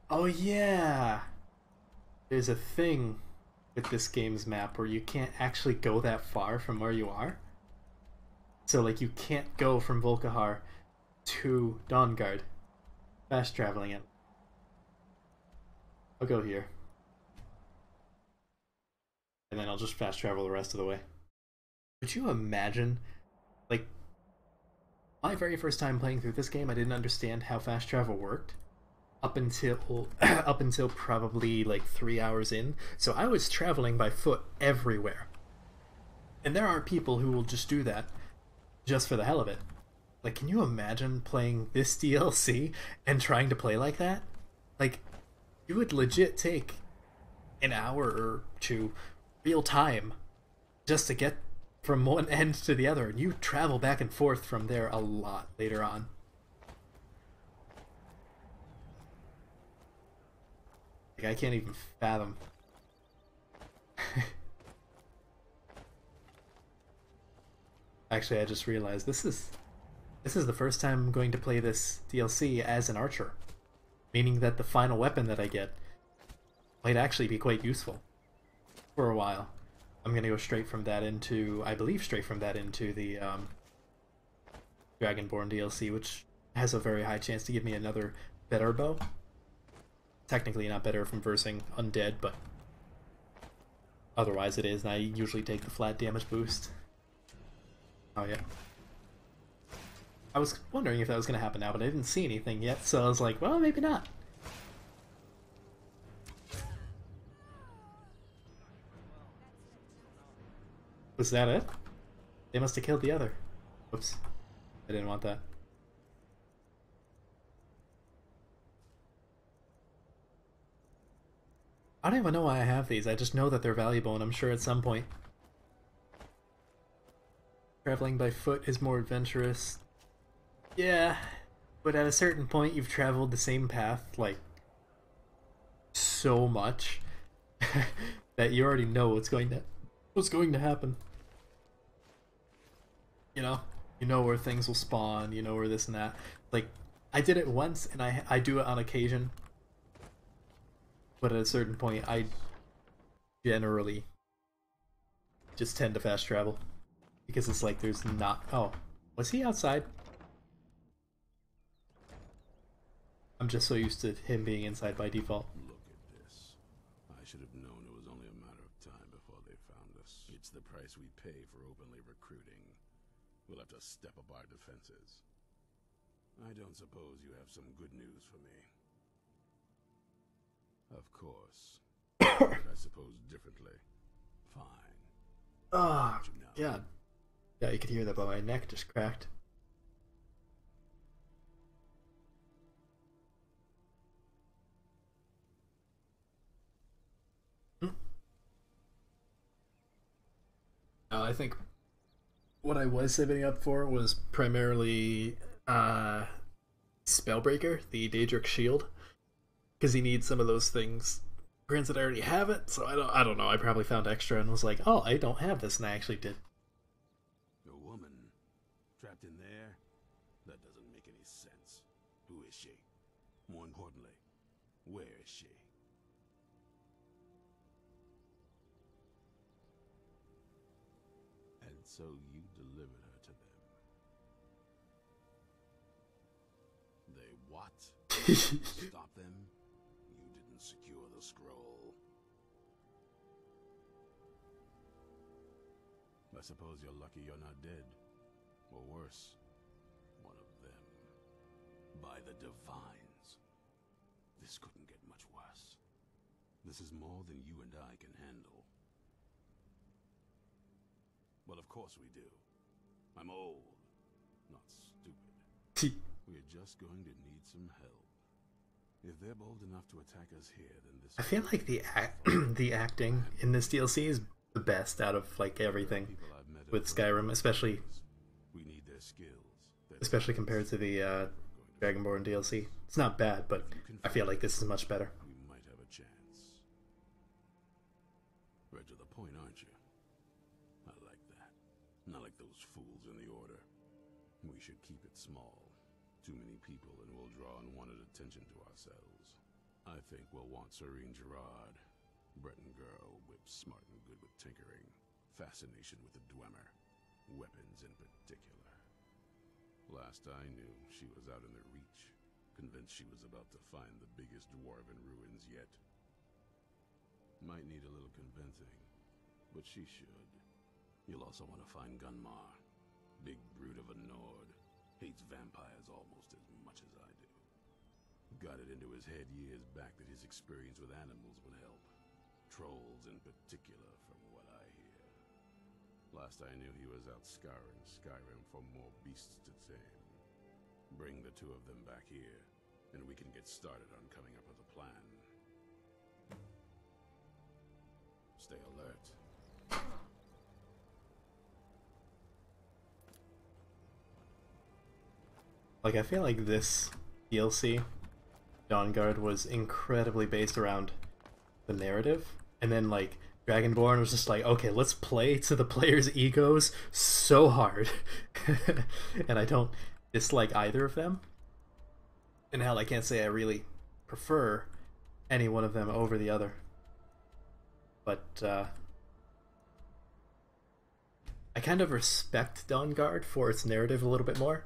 S1: Oh yeah! There's a thing with this game's map where you can't actually go that far from where you are. So like you can't go from Volkihar to Dawnguard. Fast traveling it. I'll go here. And then I'll just fast travel the rest of the way. Could you imagine, like, my very first time playing through this game, I didn't understand how fast travel worked up until probably like 3 hours in. So I was traveling by foot everywhere. And there are people who will just do that just for the hell of it. Like, can you imagine playing this DLC and trying to play like that? Like, you would legit take an hour or two real time just to get from one end to the other, and you travel back and forth from there a lot later on. Like, I can't even fathom. Actually, I just realized this is the first time I'm going to play this DLC as an archer, meaning that the final weapon that I get might actually be quite useful for a while. I'm gonna go straight from that into, I believe, straight from that into the Dragonborn DLC, which has a very high chance to give me another better bow. Technically not better from versing undead, but Otherwise it is, and I usually take the flat damage boost. Oh yeah. I was wondering if that was going to happen now, but I didn't see anything yet, so I was like, well, maybe not. Was that it? They must have killed the other. Whoops. I didn't want that. I don't even know why I have these. I just know that they're valuable, and I'm sure at some point traveling by foot is more adventurous. Yeah, but at a certain point you've traveled the same path, like, so much that you already know what's going to happen. You know where things will spawn, you know where this and that. Like, I did it once, and I do it on occasion. But at a certain point, I generally just tend to fast travel. Because it's like there's not... Oh, was he outside? I'm just so used to him being inside by default.
S4: Look at this. I should have known it was only a matter of time before they found us. It's the price we pay for openly recruiting. We'll have to step up our defenses. I don't suppose you have some good news for me. Of course. I suppose differently. Fine.
S1: Oh, God. Yeah, you could hear that, but my neck just cracked. I think what I was saving up for was primarily Spellbreaker, the Daedric Shield, because he needs some of those things. Granted, I already have it, so I don't know. I probably found extra and was like, oh, I don't have this, and I actually did.
S4: A woman trapped in there? That doesn't make any sense. Who is she? More importantly, where is she? And so you delivered her to them. They what? Stop them? You didn't secure the scroll. I suppose you're lucky you're not dead. Or worse, one of them. By the Divines. This couldn't get much worse. This is more than you and I can handle. Well, of course we do. I'm old, not stupid. We're just going to need some help. If they're bold enough to attack us here, then this...
S1: I feel like the acting in this DLC is the best out of like everything with Skyrim, especially
S4: we need their skills.
S1: Especially compared to the Dragonborn DLC. It's not bad, but I feel like this is much better.
S4: We might have a chance. Right to the point, aren't you? I like that. Not like those fools in the Order. We should keep it small. Too many people and we'll draw unwanted attention to ourselves. I think we'll want Serene Gerard. Breton girl, whip smart and good with tinkering. Fascination with the Dwemer. Weapons in particular. Last I knew, she was out in the Reach. Convinced she was about to find the biggest dwarven ruins yet. Might need a little convincing, but she should. You'll also want to find Gunmar. Big brute of a Nord. Hates vampires almost as much as I do. Got it into his head years back that his experience with animals would help. Trolls in particular, from what I hear. Last I knew, he was out scouring Skyrim for more beasts to tame. Bring the two of them back here, and we can get started on coming up with a plan. Stay alert.
S1: Like, I feel like this DLC, Dawnguard, was incredibly based around the narrative, and then like Dragonborn was just like, okay, let's play to the players' egos so hard. And I don't dislike either of them. And hell, I can't say I really prefer any one of them over the other. But I kind of respect Dawnguard for its narrative a little bit more.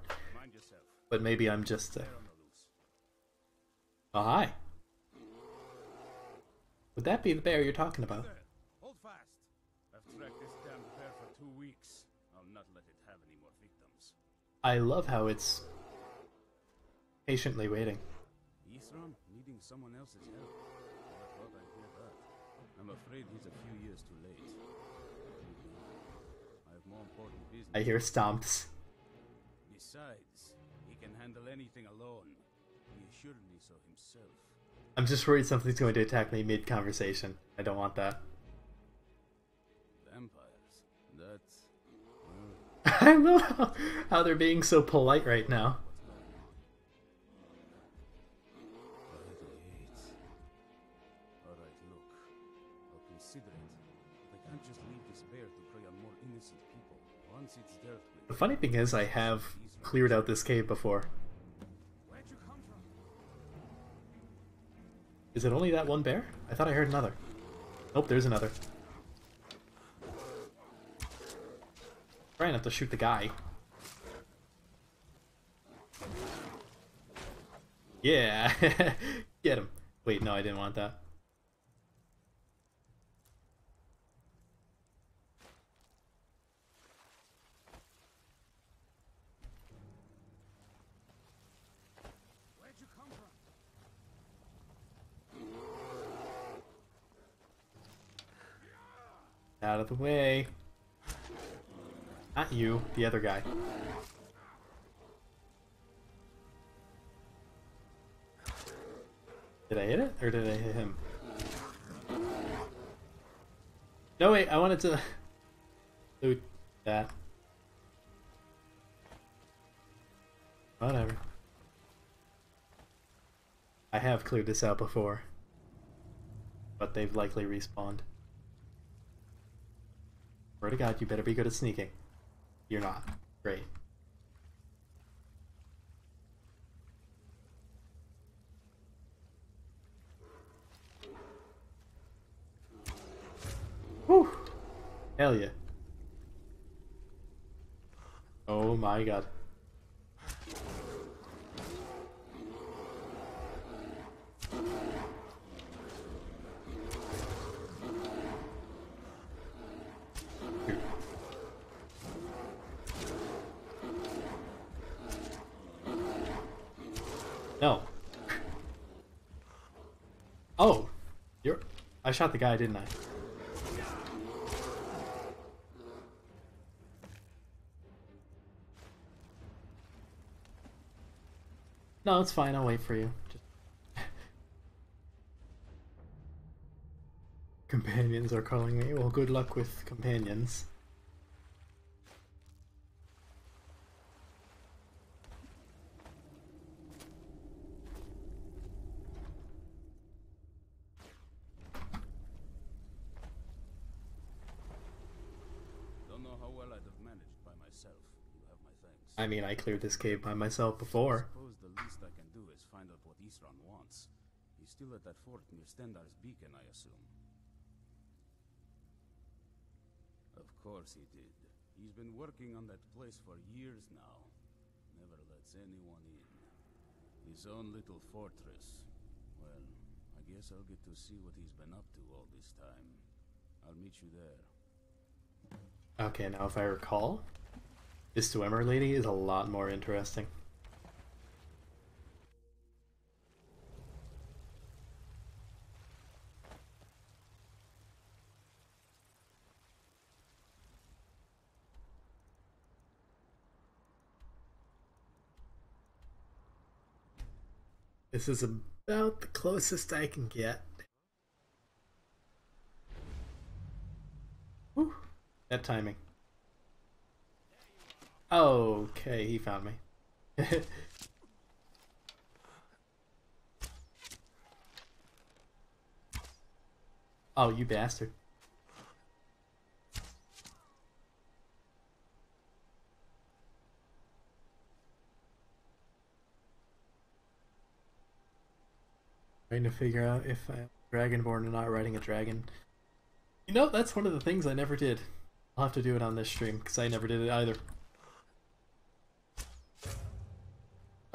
S1: But maybe I'm just... Oh, hi. Would that be the bear you're talking about?
S2: Hold fast.
S7: not let it have any more victims.
S1: I love how it's patiently waiting.
S7: Isran needing someone else's help. I thought I'd hear that. I'm afraid he's a few years too late. I have more important business.
S1: I hear stomps.
S7: Besides, he can handle anything alone. He assured me so himself.
S1: I'm just worried something's going to attack me mid-conversation. I don't want that.
S7: Vampires. That's...
S1: I love how they're being so polite right now.
S7: Alright, look. I'll consider it. But I can't just leave this bear to prey on more innocent people. Once it's dealt with...
S1: The funny thing is, I have cleared out this cave before.
S7: Where'd you come from?
S1: Is it only that one bear? I thought I heard another. Nope, there's another. Trying not to shoot the guy. Yeah! Get him. Wait, no, I didn't want that.
S7: Where'd you come from?
S1: Out of the way. Not you, the other guy. Did I hit it? Or did I hit him? No, wait, I wanted to loot that. Whatever. I have cleared this out before. But they've likely respawned. Swear to God, you better be good at sneaking. You're not. Great. Whew! Hell yeah. Oh my God. No. Oh, I shot the guy, didn't I? No, it's fine. I'll wait for you. Just... Companions are calling me. Well, good luck with companions. I mean, I cleared this cave by myself before.
S7: I suppose the least I can do is find out what Isran wants. He's still at that fort near Stendar's beacon, I assume. Of course he did. He's been working on that place for years now. Never lets anyone in. His own little fortress. Well, I guess I'll get to see what he's been up to all this time. I'll meet you there.
S1: Okay, now if I recall, this swimmer lady is a lot more interesting. This is about the closest I can get. Whew, that timing. Okay, he found me. Oh, you bastard. Trying to figure out if I'm Dragonborn or not riding a dragon. You know, that's one of the things I never did. I'll have to do it on this stream, because I never did it either.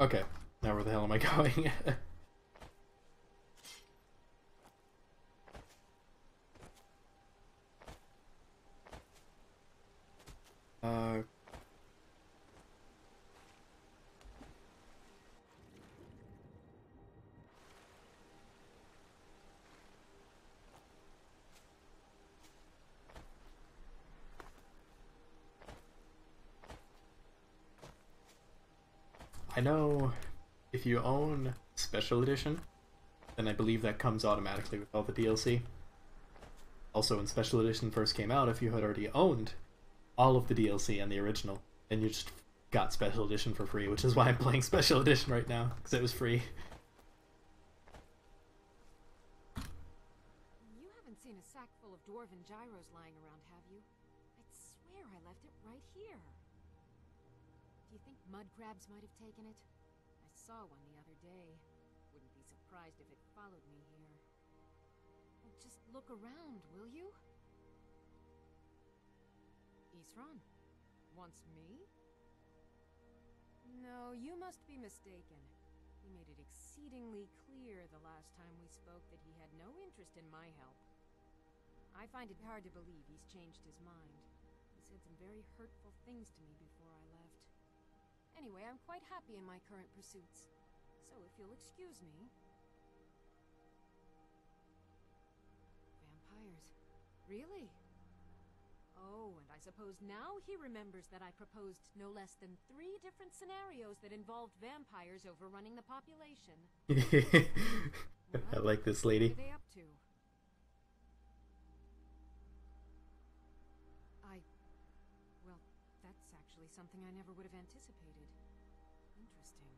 S1: Okay, now where the hell am I going? I know if you own Special Edition, then I believe that comes automatically with all the DLC. Also, when Special Edition first came out, if you had already owned all of the DLC and the original, then you just got Special Edition for free, which is why I'm playing Special Edition right now, because it was free.
S8: You haven't seen a sack full of dwarven gyros lying around, have you? I'd swear I left it right here. Do you think mud crabs might have taken it? I saw one the other day. Wouldn't be surprised if it followed me here. Well, just look around, will you? Isran? Wants me? No, you must be mistaken. He made it exceedingly clear the last time we spoke that he had no interest in my help. I find it hard to believe he's changed his mind. He said some very hurtful things to me before I left. Anyway, I'm quite happy in my current pursuits. So if you'll excuse me... Vampires. Really? Oh, and I suppose now he remembers that I proposed no less than 3 different scenarios that involved vampires overrunning the population.
S1: I like this lady.
S8: What are they up to? Well, that's actually something I never would have anticipated. Interesting.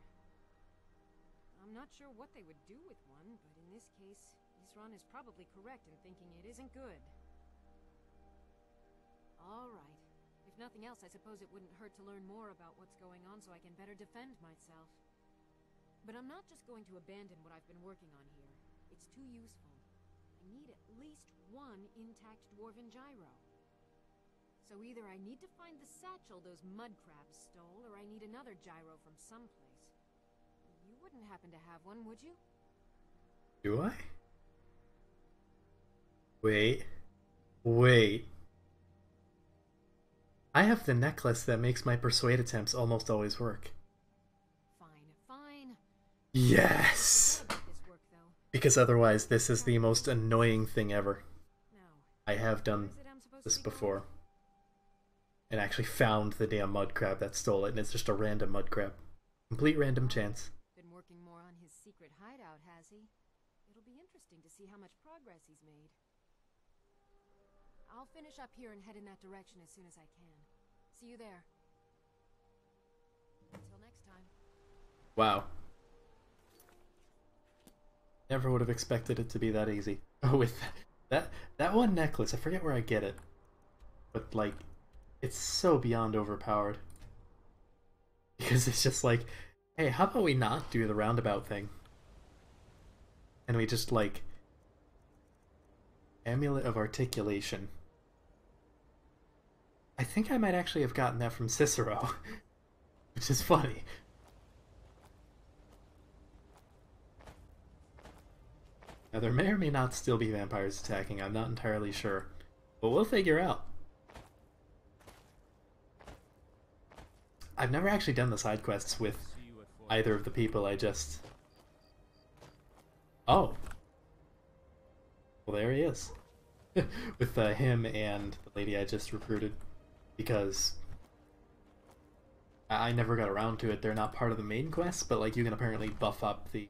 S8: I'm not sure what they would do with one, but in this case, Isran is probably correct in thinking it isn't good. All right. If nothing else, I suppose it wouldn't hurt to learn more about what's going on so I can better defend myself. But I'm not just going to abandon what I've been working on here. It's too useful. I need at least 1 intact dwarven gyro. So either I need to find the satchel those mud crabs stole, or I need another gyro from someplace. You wouldn't happen to have one, would you?
S1: Do I? Wait. Wait. I have the necklace that makes my persuade attempts almost always work.
S8: Fine.
S1: Yes!
S8: This work, though.
S1: Because otherwise this is the most annoying thing ever.
S8: Now,
S1: I have done
S8: where is it I'm supposed
S1: this
S8: to be going?
S1: before. And actually found the damn mud crab that stole it, and it's just a random mud crab. Complete random chance.
S8: Been working more on his secret hideout, has he? It'll be interesting to see how much progress he's made. I'll finish up here and head in that direction as soon as I can. See you there. Until next time.
S1: Wow. Never would have expected it to be that easy. Oh, with that one necklace, I forget where I get it. But like, it's so beyond overpowered. Because it's just like, hey, how about we not do the roundabout thing? And we just like Amulet of Articulation. I think I might actually have gotten that from Cicero, which is funny. Now there may or may not still be vampires attacking, I'm not entirely sure. But we'll figure out. I've never actually done the side quests with either of the people I just... Oh! Well, there he is. With him and the lady I just recruited. Because I never got around to it. They're not part of the main quest, but like you can apparently buff up the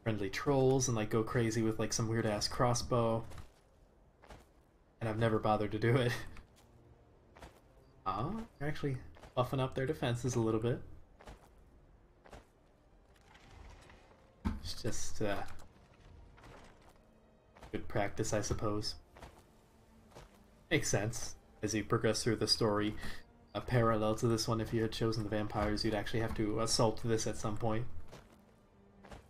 S1: friendly trolls and like go crazy with like some weird ass crossbow. And I've never bothered to do it. They're actually buffing up their defenses a little bit. It's just good practice, I suppose. Makes sense. As you progress through the story, a parallel to this one, if you had chosen the vampires, you'd actually have to assault this at some point.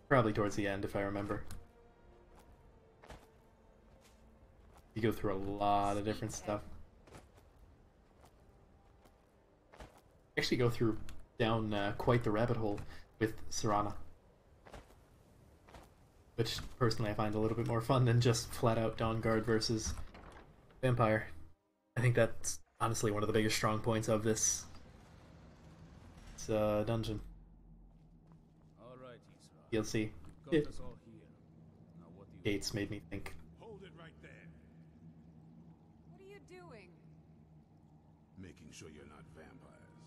S1: Probably towards the end, if I remember. You go through a lot of different stuff. Actually go through down quite the rabbit hole with Serana. Which, personally, I find a little bit more fun than just flat-out Dawnguard versus Vampire. I think that's honestly one of the biggest strong points of this dungeon.
S7: All right, Isra.
S1: You'll see.
S7: Got us all here. Now what do you
S1: Gates made me think.
S2: Hold it right there.
S8: What are you doing?
S4: Making sure you're not vampires.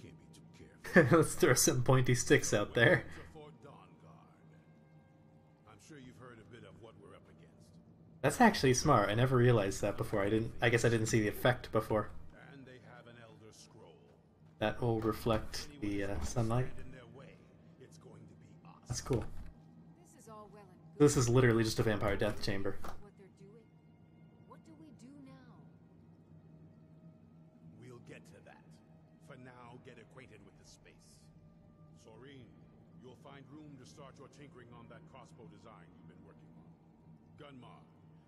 S4: Can't be too careful.
S1: Let's throw some pointy sticks out there.
S4: For Dawnguard. I'm sure you've heard a bit of what we're up against.
S1: That's actually smart. I never realized that before. I guess I didn't see the effect before.
S4: And they have an Elder Scroll.
S1: That will reflect the sunlight.
S4: In their way, it's going to be us.
S1: That's cool.
S8: This is all well and good.
S1: This is literally just a vampire death chamber.
S8: What they're doing? What do we do now?
S4: We'll get to that. For now, get acquainted with the space. Soreen, you'll find room to start your tinkering on that crossbow design you've been working on. Gunmar,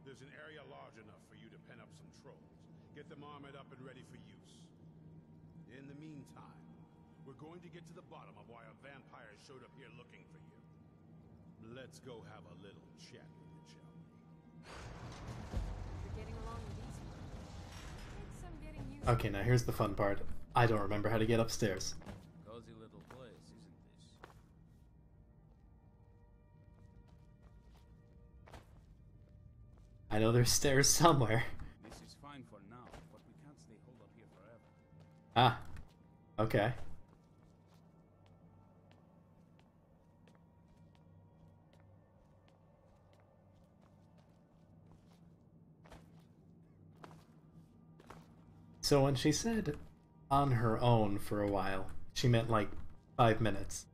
S4: there's an area large enough for you to pen up some trolls. Get them armored up and ready for use. In the meantime, we're going to get to the bottom of why a vampire showed up here looking for you. Let's go have a little chat with it, shall we?
S8: You're getting along with these ones. Takes some getting used
S1: Okay, now here's the fun part. I don't remember how to get upstairs.
S7: Cozy little place, isn't this?
S1: I know there's stairs somewhere.
S7: This is fine for now, but we can't stay holed up here forever.
S1: Ah, okay. So when she said on her own for a while, she meant like 5 minutes.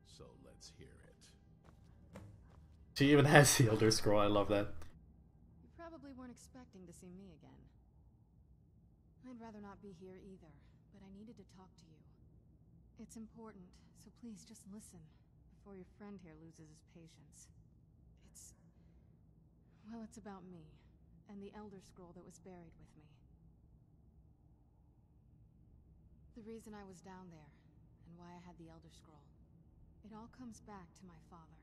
S4: So let's hear it.
S1: She even has the Elder Scroll. I love that.
S6: You probably weren't expecting to see me again. I'd rather not be here either, but I needed to talk to you. It's important, so please just listen before your friend here loses his patience. Well, it's about me, and the Elder Scroll that was buried with me. The reason I was down there, and why I had the Elder Scroll. It all comes back to my father.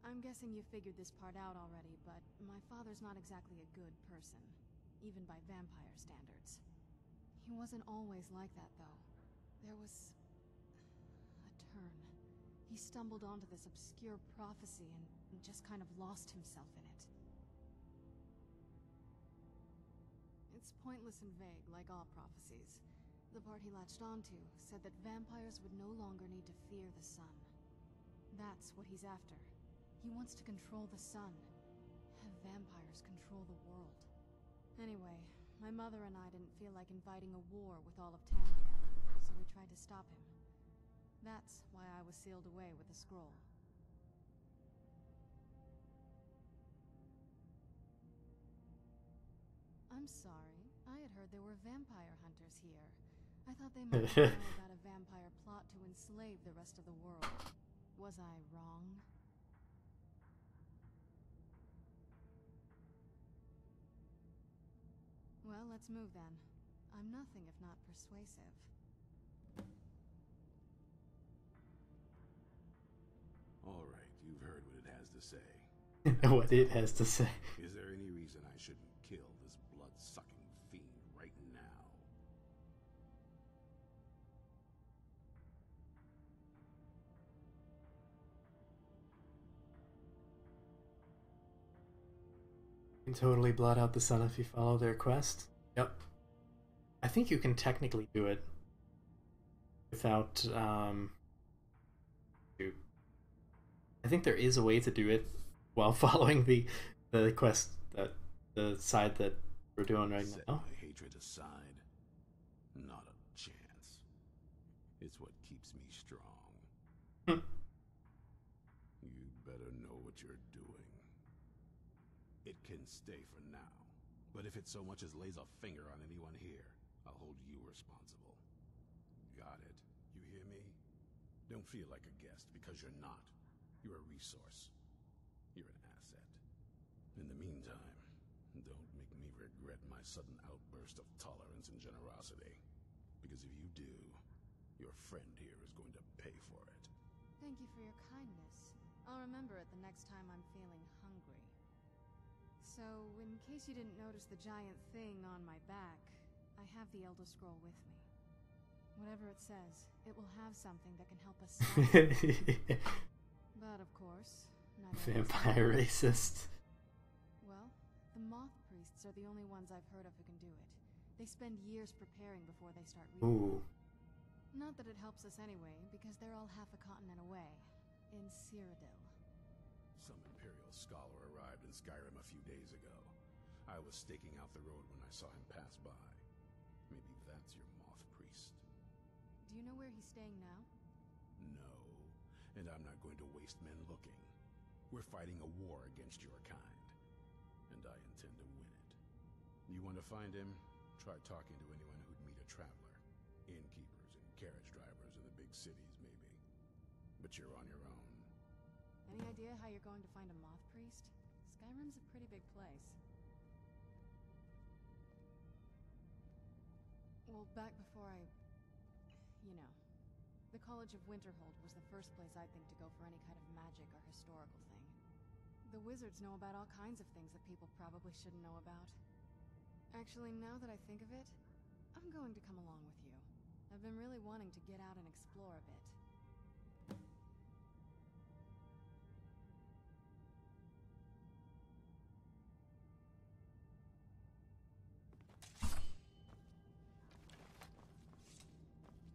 S6: I'm guessing you figured this part out already, but my father's not exactly a good person, even by vampire standards. He wasn't always like that, though. There was a turn. He stumbled onto this obscure prophecy and just kind of lost himself in it. It's pointless and vague, like all prophecies. The part he latched onto said that vampires would no longer need to fear the sun. That's what he's after. He wants to control the sun. Have vampires control the world. Anyway, my mother and I didn't feel like inviting a war with all of Tamriel, so we tried to stop him. That's why I was sealed away with the scroll. I'm sorry. I had heard there were vampire hunters here. I thought they might know about a vampire plot to enslave the rest of the world. Was I wrong? Well, let's move then. I'm nothing if not persuasive.
S4: All right, you've heard what it has to say.
S1: What it has to say.
S4: Is there any reason I shouldn't kill this blood-sucking fiend right now?
S1: You can totally blot out the sun if you follow their quest. Yep. I think you can technically do it without, I think there is a way to do it while following the quest, that the side that we're doing right
S4: Set
S1: now.
S4: my hatred aside. Not a chance. It's what keeps me strong.
S1: Hmm.
S4: You better know what you're doing. It can stay for now, but if it so much as lays a finger on anyone here, I'll hold you responsible. Got it? You hear me? Don't feel like a guest, because you're not. You're a resource. You're an asset. In the meantime, don't make me regret my sudden outburst of tolerance and generosity. Because if you do, your friend here is going to pay for it.
S6: Thank you for your kindness. I'll remember it the next time I'm feeling hungry. So, in case you didn't notice the giant thing on my back, I have the Elder Scroll with me. Whatever it says, it will have something that can help us solve it. But of course, neither of us
S1: Vampire racist.
S6: Well, the Moth Priest priests are the only ones I've heard of who can do it. They spend years preparing before they start reading.
S1: Ooh.
S6: Not that it helps us anyway, because they're all half a continent away, in Cyrodiil.
S4: Some Imperial scholar arrived in Skyrim a few days ago. I was staking out the road when I saw him pass by. Maybe that's your Moth Priest.
S6: Do you know where he's staying now?
S4: No, and I'm not going to waste men looking. We're fighting a war against your kind, and I intend to win it. You want to find him? Try talking to anyone who'd meet a traveler. Innkeepers and carriage drivers in the big cities, maybe. But you're on your own.
S6: Any idea how you're going to find a Moth Priest? Skyrim's a pretty big place. Well, back before you know, the College of Winterhold was the first place I'd think to go for any kind of magic or historical thing. The wizards know about all kinds of things that people probably shouldn't know about. Actually, now that I think of it, I'm going to come along with you. I've been really wanting to get out and explore a bit.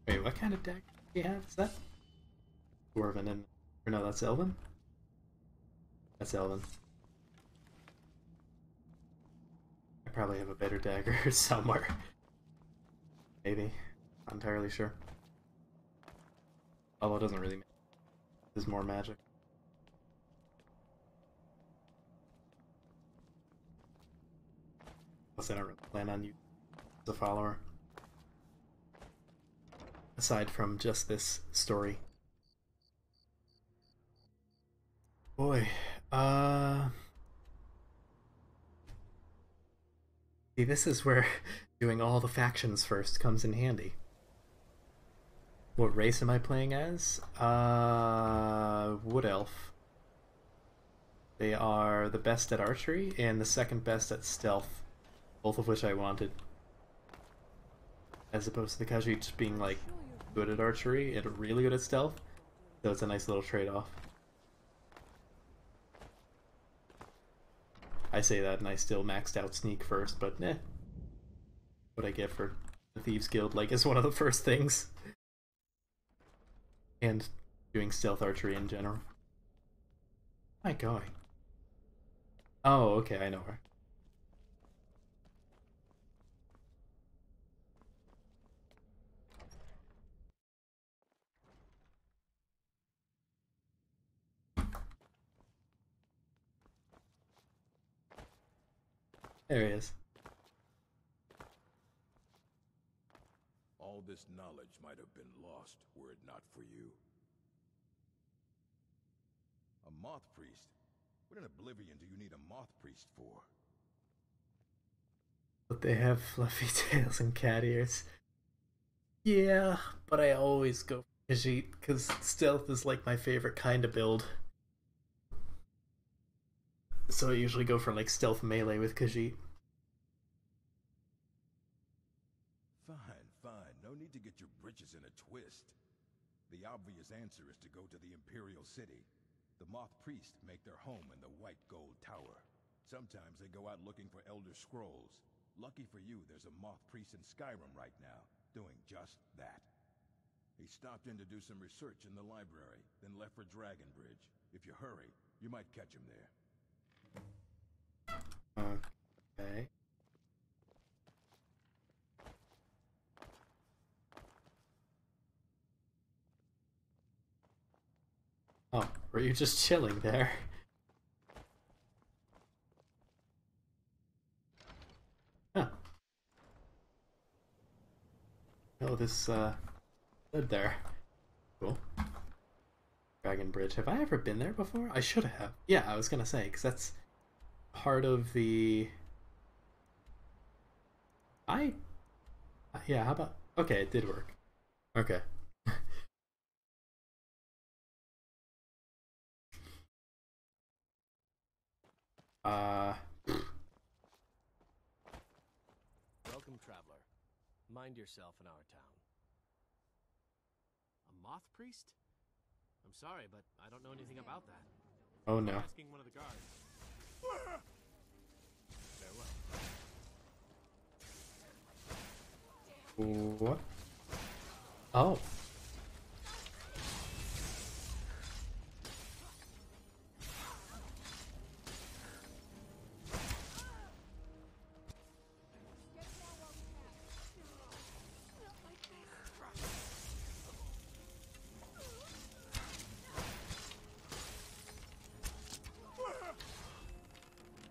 S1: Wait, what kind of deck do you have? Is that Dwarven and... or no, that's Elven? That's Elven. I probably have a better dagger somewhere. Maybe. Not entirely sure. Although it doesn't really matter. There's more magic. Plus I don't really plan on you as a follower. Aside from just this story. Boy, see, this is where doing all the factions first comes in handy. What race am I playing as? Wood Elf. They are the best at archery and the second best at stealth, both of which I wanted. As opposed to the Khajiit just being like good at archery and really good at stealth, so it's a nice little trade-off. I say that and I still maxed out sneak first, but eh. What I get for the Thieves Guild like is one of the first things. And doing stealth archery in general. Where am I going? Oh, okay, I know where. There he is.
S4: All this knowledge might have been lost were it not for you. A Moth Priest? What in Oblivion do you need a Moth Priest for?
S1: But they have fluffy tails and cat ears. Yeah, but I always go for Khajiit because stealth is like my favorite kind of build. So I usually go for like stealth melee with Khajiit.
S4: Fine, fine. No need to get your britches in a twist. The obvious answer is to go to the Imperial City. The Moth Priest make their home in the White Gold Tower. Sometimes they go out looking for Elder Scrolls. Lucky for you, there's a Moth Priest in Skyrim right now, doing just that. He stopped in to do some research in the library, then left for Dragonbridge. If you hurry, you might catch him there.
S1: Okay. Oh, were you just chilling there? Huh. Oh, this, lived there. Cool. Dragon Bridge. Have I ever been there before? I should have. Yeah, I was gonna say, because that's part of the... Yeah, how about... Okay, it did work. Okay.
S9: Welcome, traveler. Mind yourself in our town. A Moth Priest? I'm sorry, but I don't know anything about that.
S1: Oh no.
S9: Asking one of the guards. Farewell.
S1: What? Oh.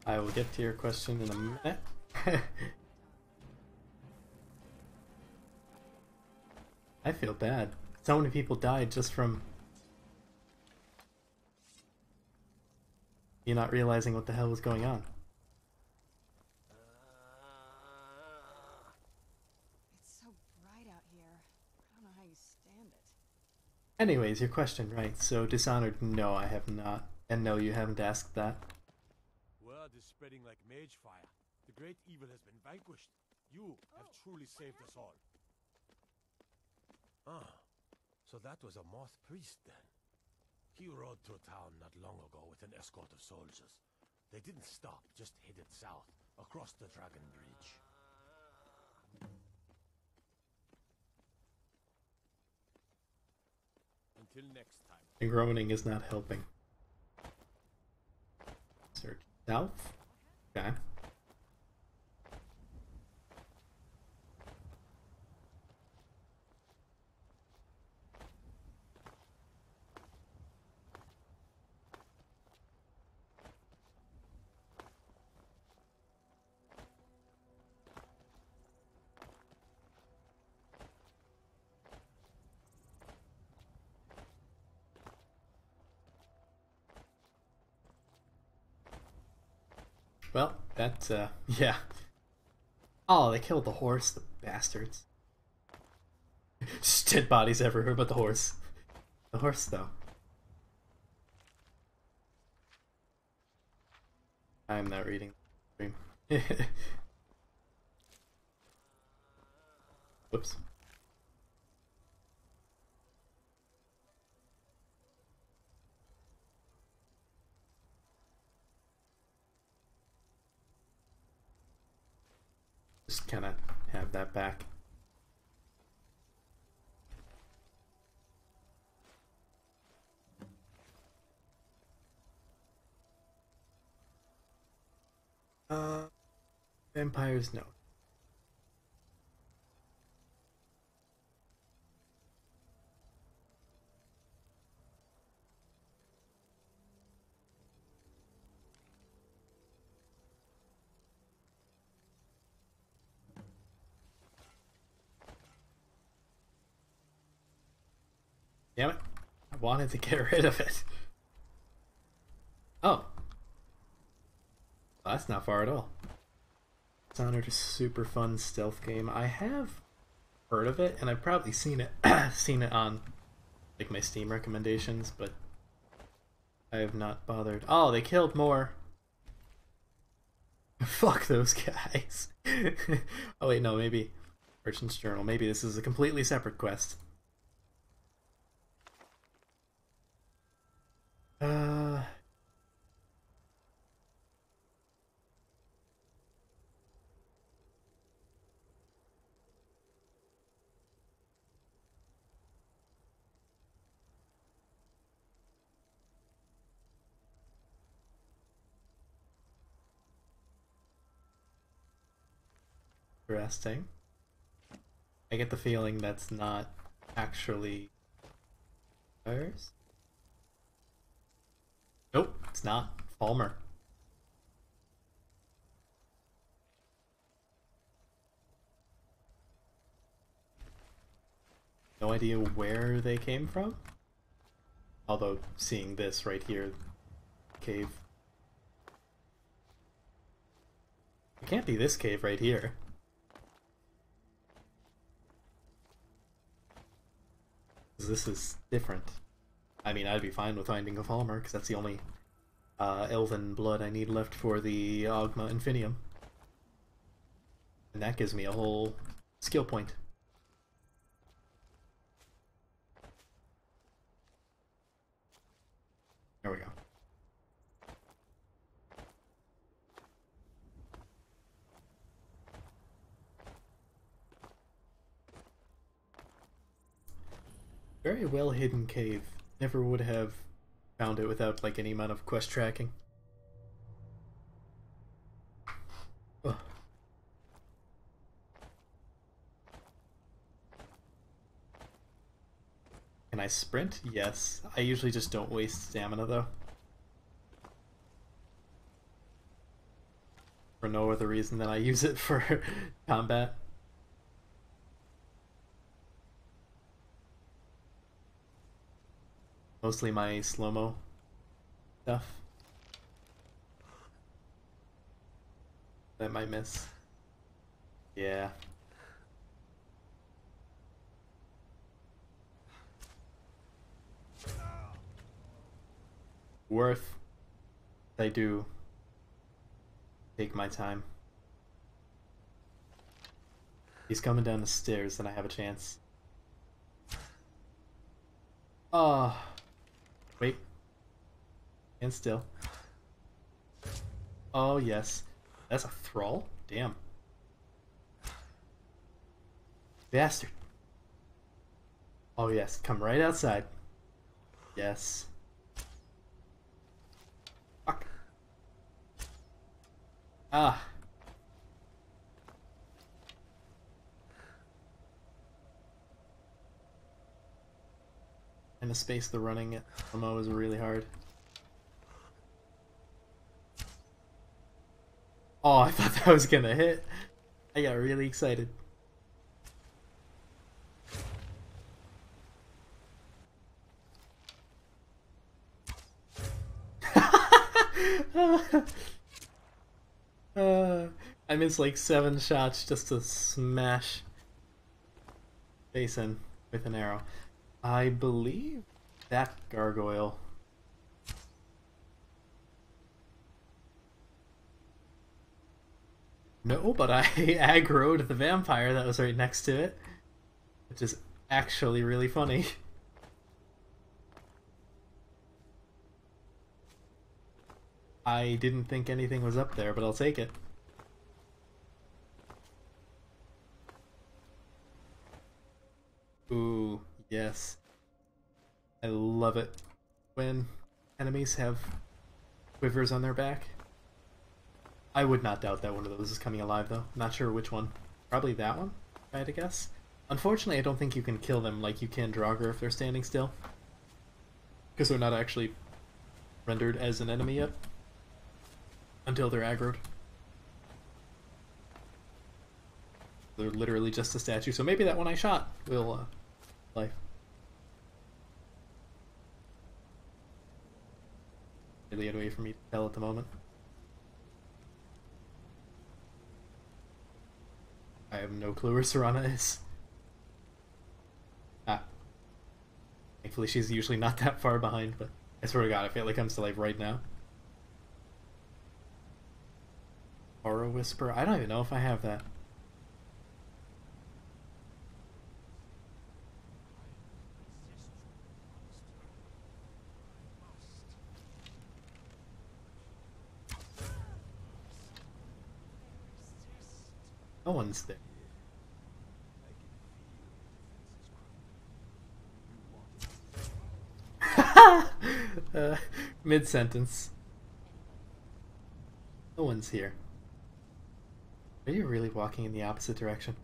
S1: I will get to your question in a minute. I feel bad. So many people died just from you not realizing what the hell was going on.
S6: It's so bright out here. I don't know how you stand it.
S1: Anyways, your question, right? So Dishonored, no, I have not. And no, you haven't asked that.
S10: Word is spreading like mage fire. The great evil has been vanquished. You have truly saved us all. Ah, so that was a Moth priest then. He rode through town not long ago with an escort of soldiers. They didn't stop, just headed south, across the Dragon Bridge. Until next time.
S1: The groaning is not helping. Search south? Okay. Well, that's, yeah. Oh, they killed the horse, the bastards. Just dead bodies everywhere but the horse. The horse, though. I'm not reading the stream. Whoops. Just kind of have that back. Vampires, no. Damn it. I wanted to get rid of it. Oh. Well, that's not far at all. Dishonored, a super fun stealth game. I have heard of it, and I've probably seen it seen it on like my Steam recommendations, but I have not bothered. Oh, they killed more. Fuck those guys. Oh wait, no, maybe Merchant's Journal. Maybe this is a completely separate quest. Interesting. I get the feeling that's not actually ours. Nope, it's not. Palmer. No idea where they came from. Although seeing this right here, cave. It can't be this cave right here. This is different. I mean, I'd be fine with finding a Falmer, because that's the only elven blood I need left for the Ogma Infinium. And that gives me a whole skill point. There we go. Very well hidden cave. Never would have found it without like any amount of quest tracking. Ugh. Can I sprint? Yes. I usually just don't waste stamina though. For no other reason than I use it for combat. Mostly my slow-mo stuff. That might miss. Yeah. Worth. I do take my time. He's coming down the stairs and I have a chance. Oh. Wait. And still. Oh, yes. That's a thrall? Damn. Bastard. Oh, yes. Come right outside. Yes. Fuck. Ah. And the space they're running at Momo is really hard. Oh, I thought that was gonna hit. I got really excited. I missed like 7 shots just to smash face in with an arrow. I believe that gargoyle. No, but I aggroed the vampire that was right next to it, which is actually really funny. I didn't think anything was up there, but I'll take it. Ooh, yes. I love it when enemies have quivers on their back. I would not doubt that one of those is coming alive, though. Not sure which one. Probably that one, if I had to guess. Unfortunately, I don't think you can kill them like you can Draugr if they're standing still. Because they're not actually rendered as an enemy yet. Until they're aggroed. They're literally just a statue, so maybe that one I shot will life. Really a way for me to tell at the moment. I have no clue where Serana is. Ah. Thankfully she's usually not that far behind, but I swear to god, I feel like I'm still like right now. Aura Whisper? I don't even know if I have that. No one's there. Mid-sentence. No one's here. Are you really walking in the opposite direction?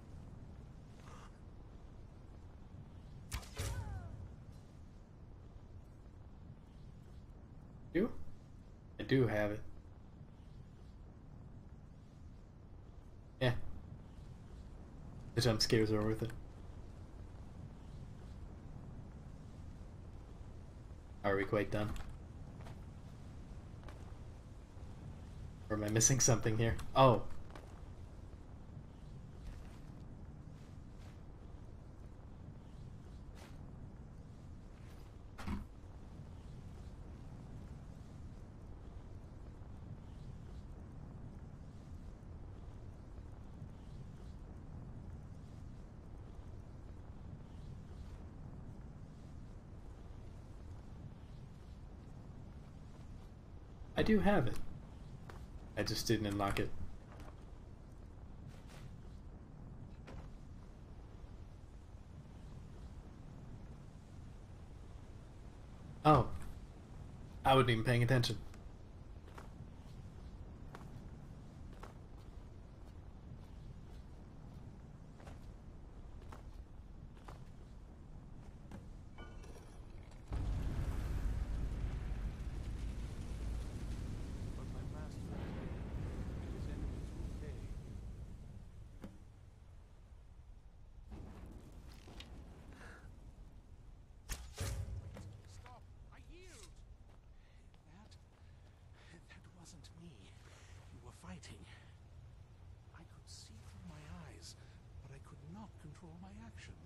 S1: You? I do have it. Yeah. The jump scares are worth it. Are we quite done? Or am I missing something here? Oh. I do have it. I just didn't unlock it. Oh, I wasn't even paying attention.
S10: But my master is dead, and his enemies will pay. Stop! I yield! That wasn't me. You were fighting. I could see through my eyes, but I could not control my actions.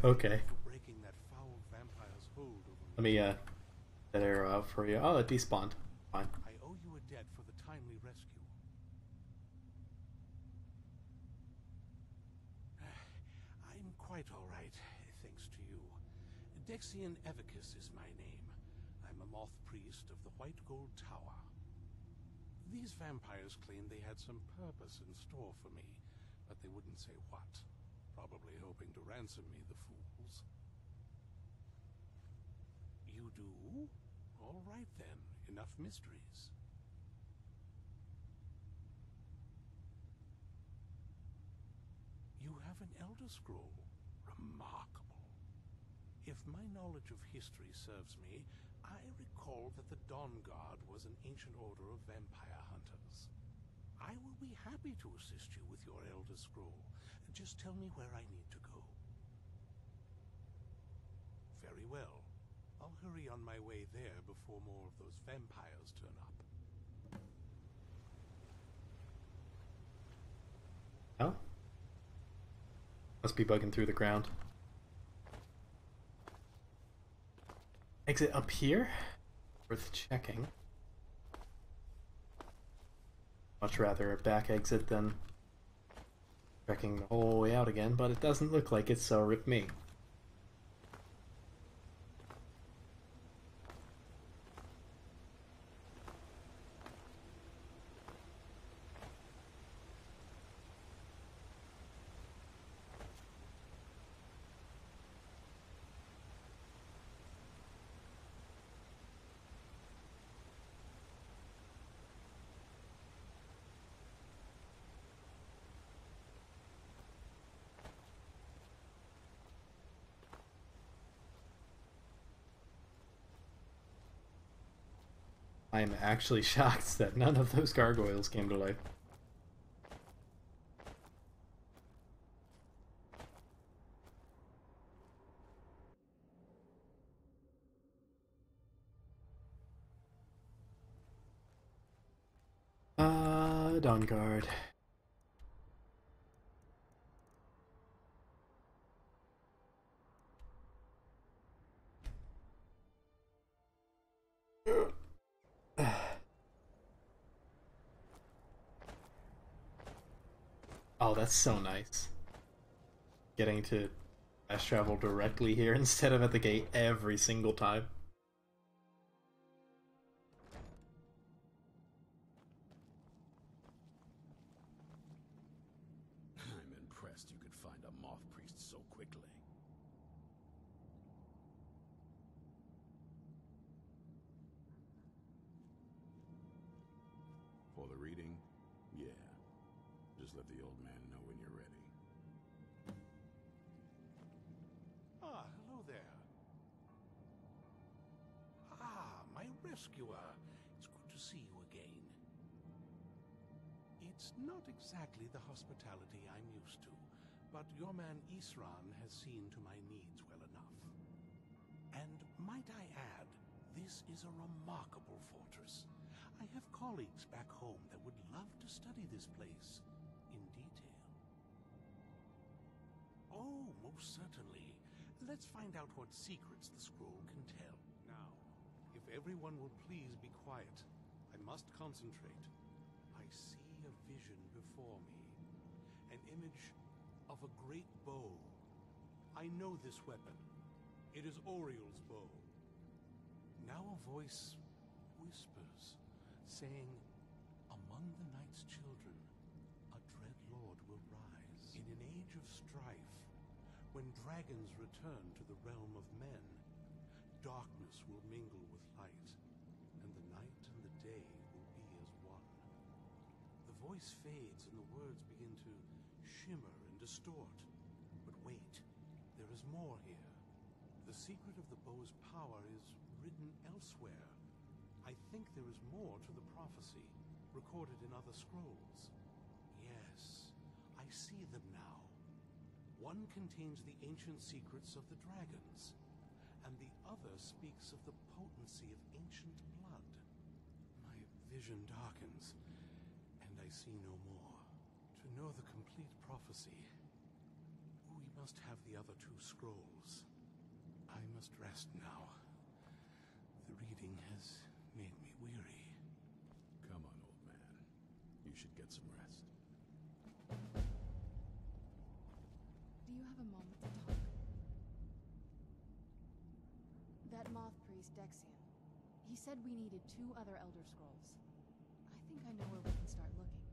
S1: Okay.
S10: For breaking that foul vampire's hold over me.
S1: Let me that arrow out for you. Oh, it despawned. Fine.
S10: I owe you a debt for the timely rescue. I'm quite all right, thanks to you. Dexian Evicus is my name. I'm a moth priest of the White Gold Tower. These vampires claimed they had some purpose in store for me, but they wouldn't say what. Probably hoping to ransom me, the fools. You do? All right then, enough mysteries. You have an Elder Scroll. Remarkable. If my knowledge of history serves me, I recall that the Dawnguard was an ancient order of vampire hunters. I will be happy to assist you with your Elder Scroll. Just tell me where I need to go. Very well. I'll hurry on my way there before more of those vampires turn up.
S1: Oh. Must be bugging through the ground. Exit up here? Worth checking. Much rather a back exit than checking the whole way out again, but it doesn't look like it, so rip me. I am actually shocked that none of those gargoyles came to life. Dawnguard. Oh, that's so nice. Getting to fast travel directly here instead of at the gate every single time.
S4: I'm impressed you could find a moth priest so quickly. For the reading? Yeah. Just let the old man know when you're ready.
S10: Ah, hello there. Ah, my rescuer. It's good to see you again. It's not exactly the hospitality I'm used to, but your man Isran has seen to my needs well enough. And might I add, this is a remarkable fortress. I have colleagues back home that would love to study this place in detail. Oh, most certainly. Let's find out what secrets the scroll can tell. Now, if everyone will please be quiet, I must concentrate. I see a vision before me. An image of a great bow. I know this weapon. It is Oriel's bow. Now a voice whispers, saying, among the night's children, a dread lord will rise. In an age of strife, when dragons return to the realm of men, darkness will mingle with light, and the night and the day will be as one. The voice fades and the words begin to shimmer and distort. But wait, there is more here. The secret of the bow's power is written elsewhere. I think there is more to the prophecy, recorded in other scrolls. Yes, I see them now. One contains the ancient secrets of the dragons, and the other speaks of the potency of ancient blood. My vision darkens, and I see no more. To know the complete prophecy, we must have the other two scrolls. I must rest now. The reading has made me weary.
S4: Come on, old man. You should get some rest.
S6: Do you have a moment to talk? That moth priest, Dexian, he said we needed 2 other Elder Scrolls. I think I know where we can start looking.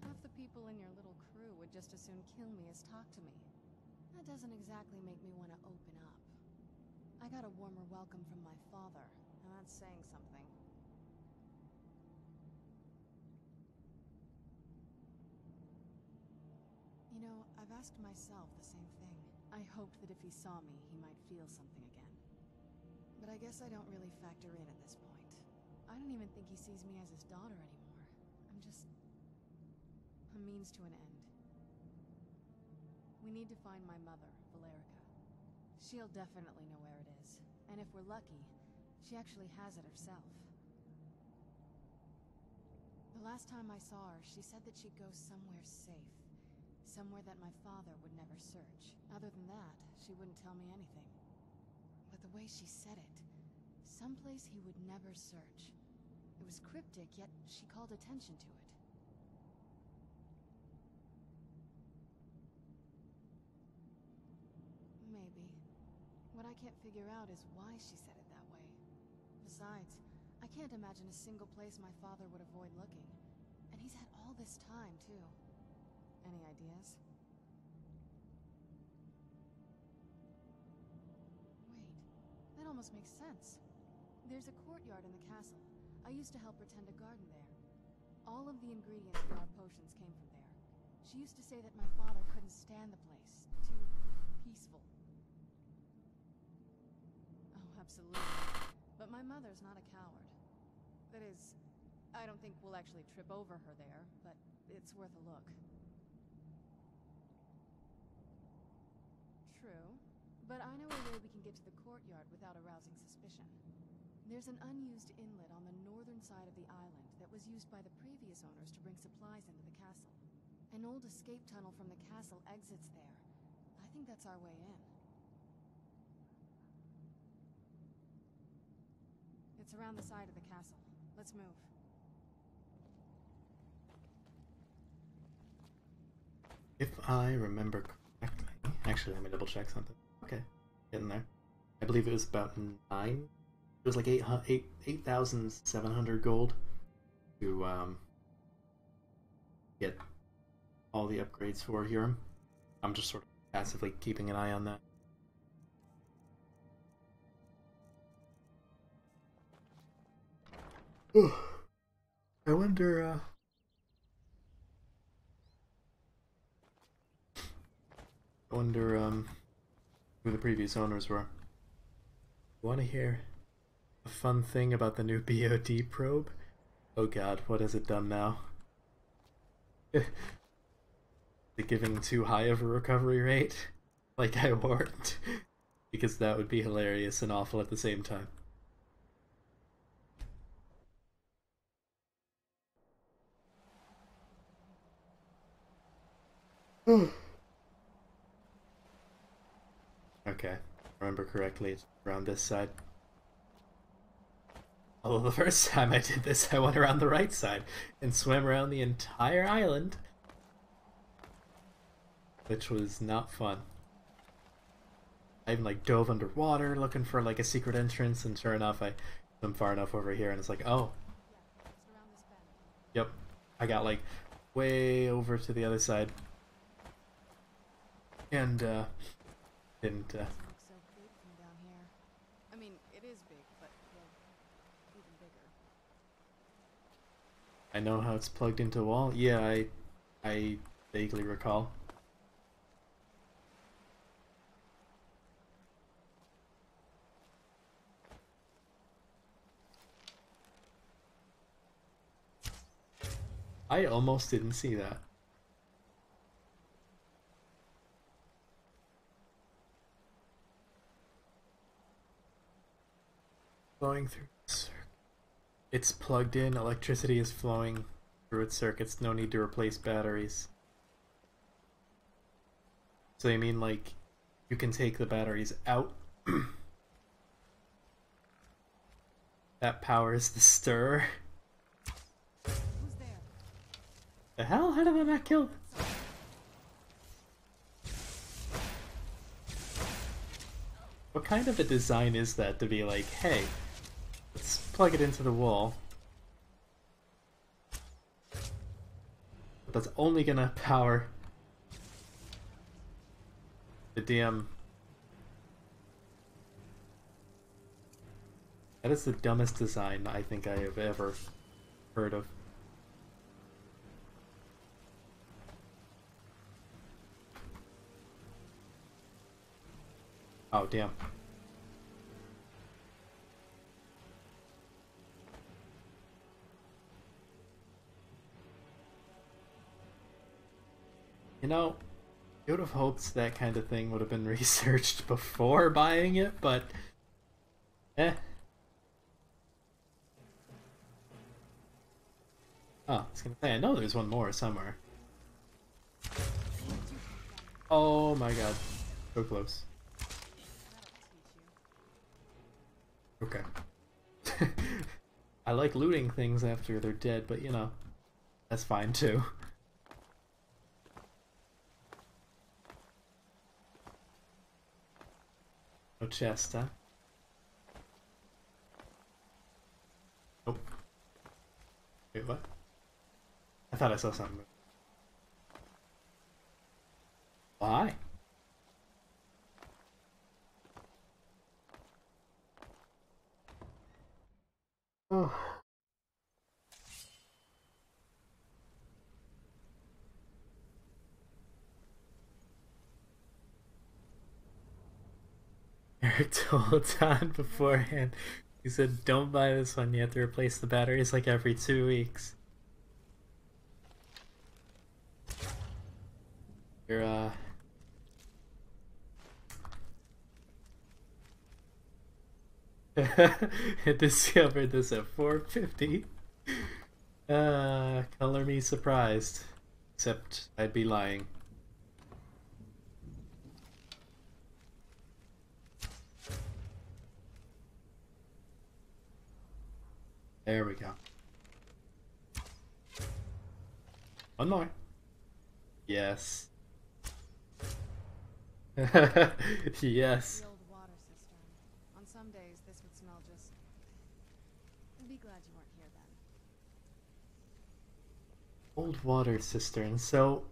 S6: Half the people in your little crew would just as soon kill me as talk to me. That doesn't exactly make me want to open up. I got a warmer welcome from my father, and that's saying something. You know, I've asked myself the same thing. I hoped that if he saw me, he might feel something again. But I guess I don't really factor in at this point. I don't even think he sees me as his daughter anymore. I'm just a means to an end. We need to find my mother, Valerica. She'll definitely know where it is. And if we're lucky, she actually has it herself. The last time I saw her, she said that she'd go somewhere safe. Somewhere that my father would never search. Other than that, she wouldn't tell me anything. But the way she said it, someplace he would never search. It was cryptic, yet she called attention to it. Maybe. What I can't figure out is why she said it that way. Besides, I can't imagine a single place my father would avoid looking. And he's had all this time, too. Any ideas? Wait, that almost makes sense. There's a courtyard in the castle. I used to help her tend a garden there. All of the ingredients for our potions came from there. She used to say that my father couldn't stand the place. Too peaceful. Oh, absolutely. But my mother's not a coward. That is, I don't think we'll actually trip over her there, but it's worth a look. True, but I know a way we can get to the courtyard without arousing suspicion. There's an unused inlet on the northern side of the island that was used by the previous owners to bring supplies into the castle. An old escape tunnel from the castle exits there. I think that's our way in. It's around the side of the castle. Let's move.
S1: If I remember correctly... Actually, let me double check something. Okay, getting there. I believe it was about 9... It was like 8,700 gold to get all the upgrades for Huron. I'm just sort of passively keeping an eye on that. I wonder, who the previous owners were. Want to hear a fun thing about the new BOD probe? Oh god, what has it done now? Is it giving too high of a recovery rate? Like I warned? Because that would be hilarious and awful at the same time. Okay, remember correctly, it's around this side. Although the first time I did this, I went around the right side and swam around the entire island, which was not fun. I even like dove underwater looking for like a secret entrance, and sure enough, I swim far enough over here, and it's like, oh, yep, I got like way over to the other side, and didn't I know how it's plugged into a wall. Yeah, I vaguely recall. I almost didn't see that. Flowing through the circuit. It's plugged in, electricity is flowing through its circuits, no need to replace batteries. So you mean like you can take the batteries out? That powers the stir?
S6: Who's there?
S1: The hell? How did I not kill? What kind of a design is that to be like, hey, let's plug it into the wall. But that's only gonna power the DM. That is the dumbest design I think I have ever heard of. Oh, damn. You know, I would have hoped that kind of thing would have been researched before buying it, but eh. Oh, I was gonna say, I know there's one more somewhere. Oh my god. So close. Okay. I like looting things after they're dead, but you know, that's fine too. No chest, huh? Nope. Wait, what? I thought I saw something. Why? Oh. Eric told Don beforehand. He said, "Don't buy this one. You have to replace the batteries like every 2 weeks." You're I discovered this at 4:50. Color me surprised. Except I'd be lying. There we go. One more. Yes. Yes.
S6: The old water cistern. On some days, this would smell just... Be glad you weren't here then.
S1: Old water cistern. So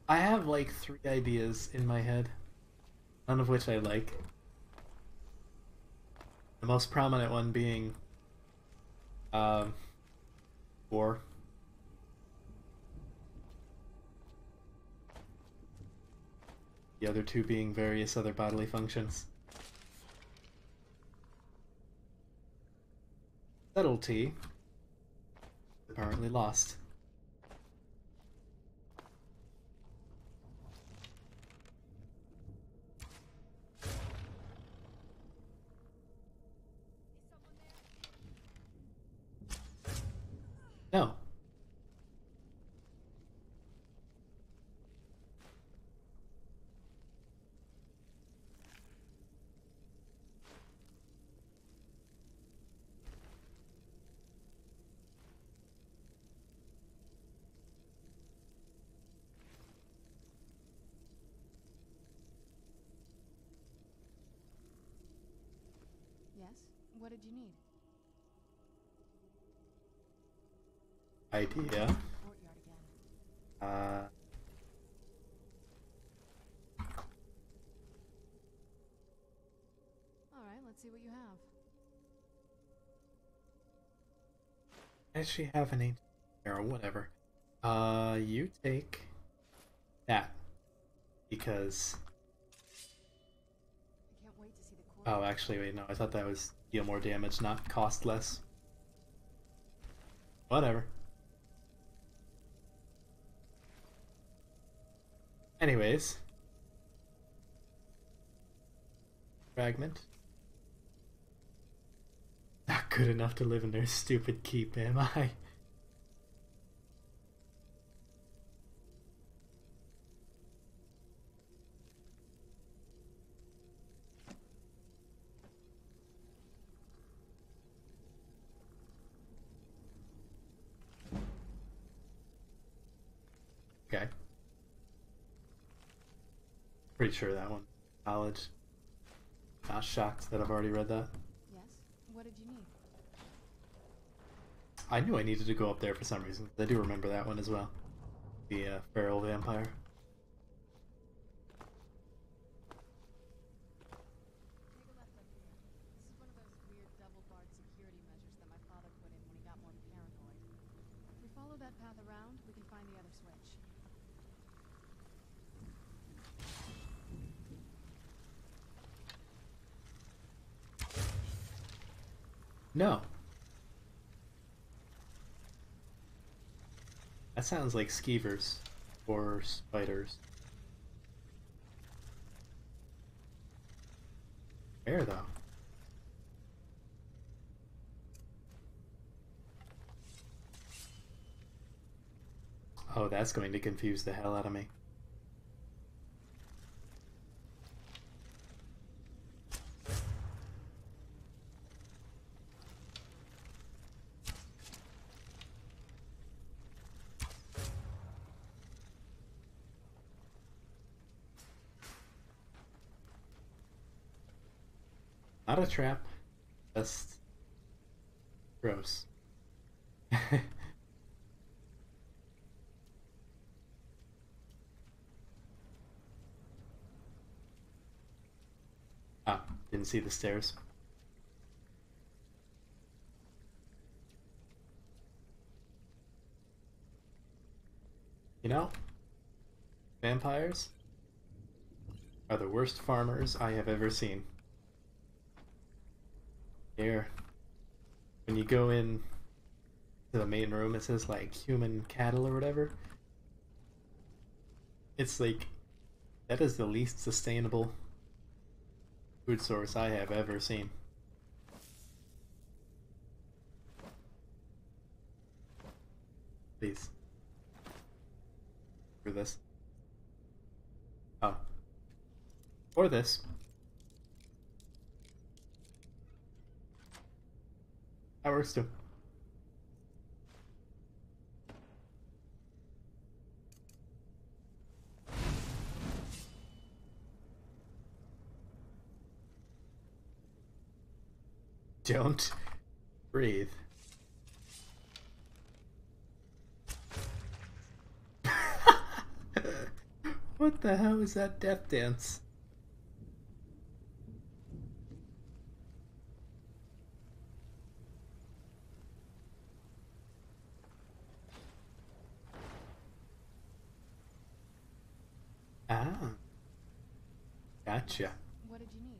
S1: I have like 3 ideas in my head, none of which I like. The most prominent one being war. The other 2 being various other bodily functions. Subtlety. Apparently lost. No.
S6: Yes? What did you need?
S1: Idea.
S6: Courtyard again. Alright, let's see what you have.
S1: I actually have an ancient arrow, whatever. You take that. Because...
S6: I can't wait to see the core.
S1: Oh, actually, wait, no, I thought that was deal more damage, not cost less. Whatever. Anyways. Fragment. Not good enough to live in their stupid keep, am I? Okay. Pretty sure that one. Knowledge. Not shocked that I've already read that.
S6: Yes? What did you need?
S1: I knew I needed to go up there for some reason. I do remember that one as well. The feral vampire.
S6: Take a left up here. This is one of those weird double-barred security measures that my father put in when he got more paranoid. If we follow that path around, we can find the other switch.
S1: No. That sounds like skeevers or spiders. Where though? Oh, that's going to confuse the hell out of me. Not a trap, just gross. Ah, didn't see the stairs. You know, vampires are the worst farmers I have ever seen. Here, when you go in to the main room, it says like human cattle or whatever. It's like, that is the least sustainable food source I have ever seen. Please. For this. Oh. Or this. That works too. Don't breathe. What the hell is that death dance? Ah, gotcha.
S6: What did you need?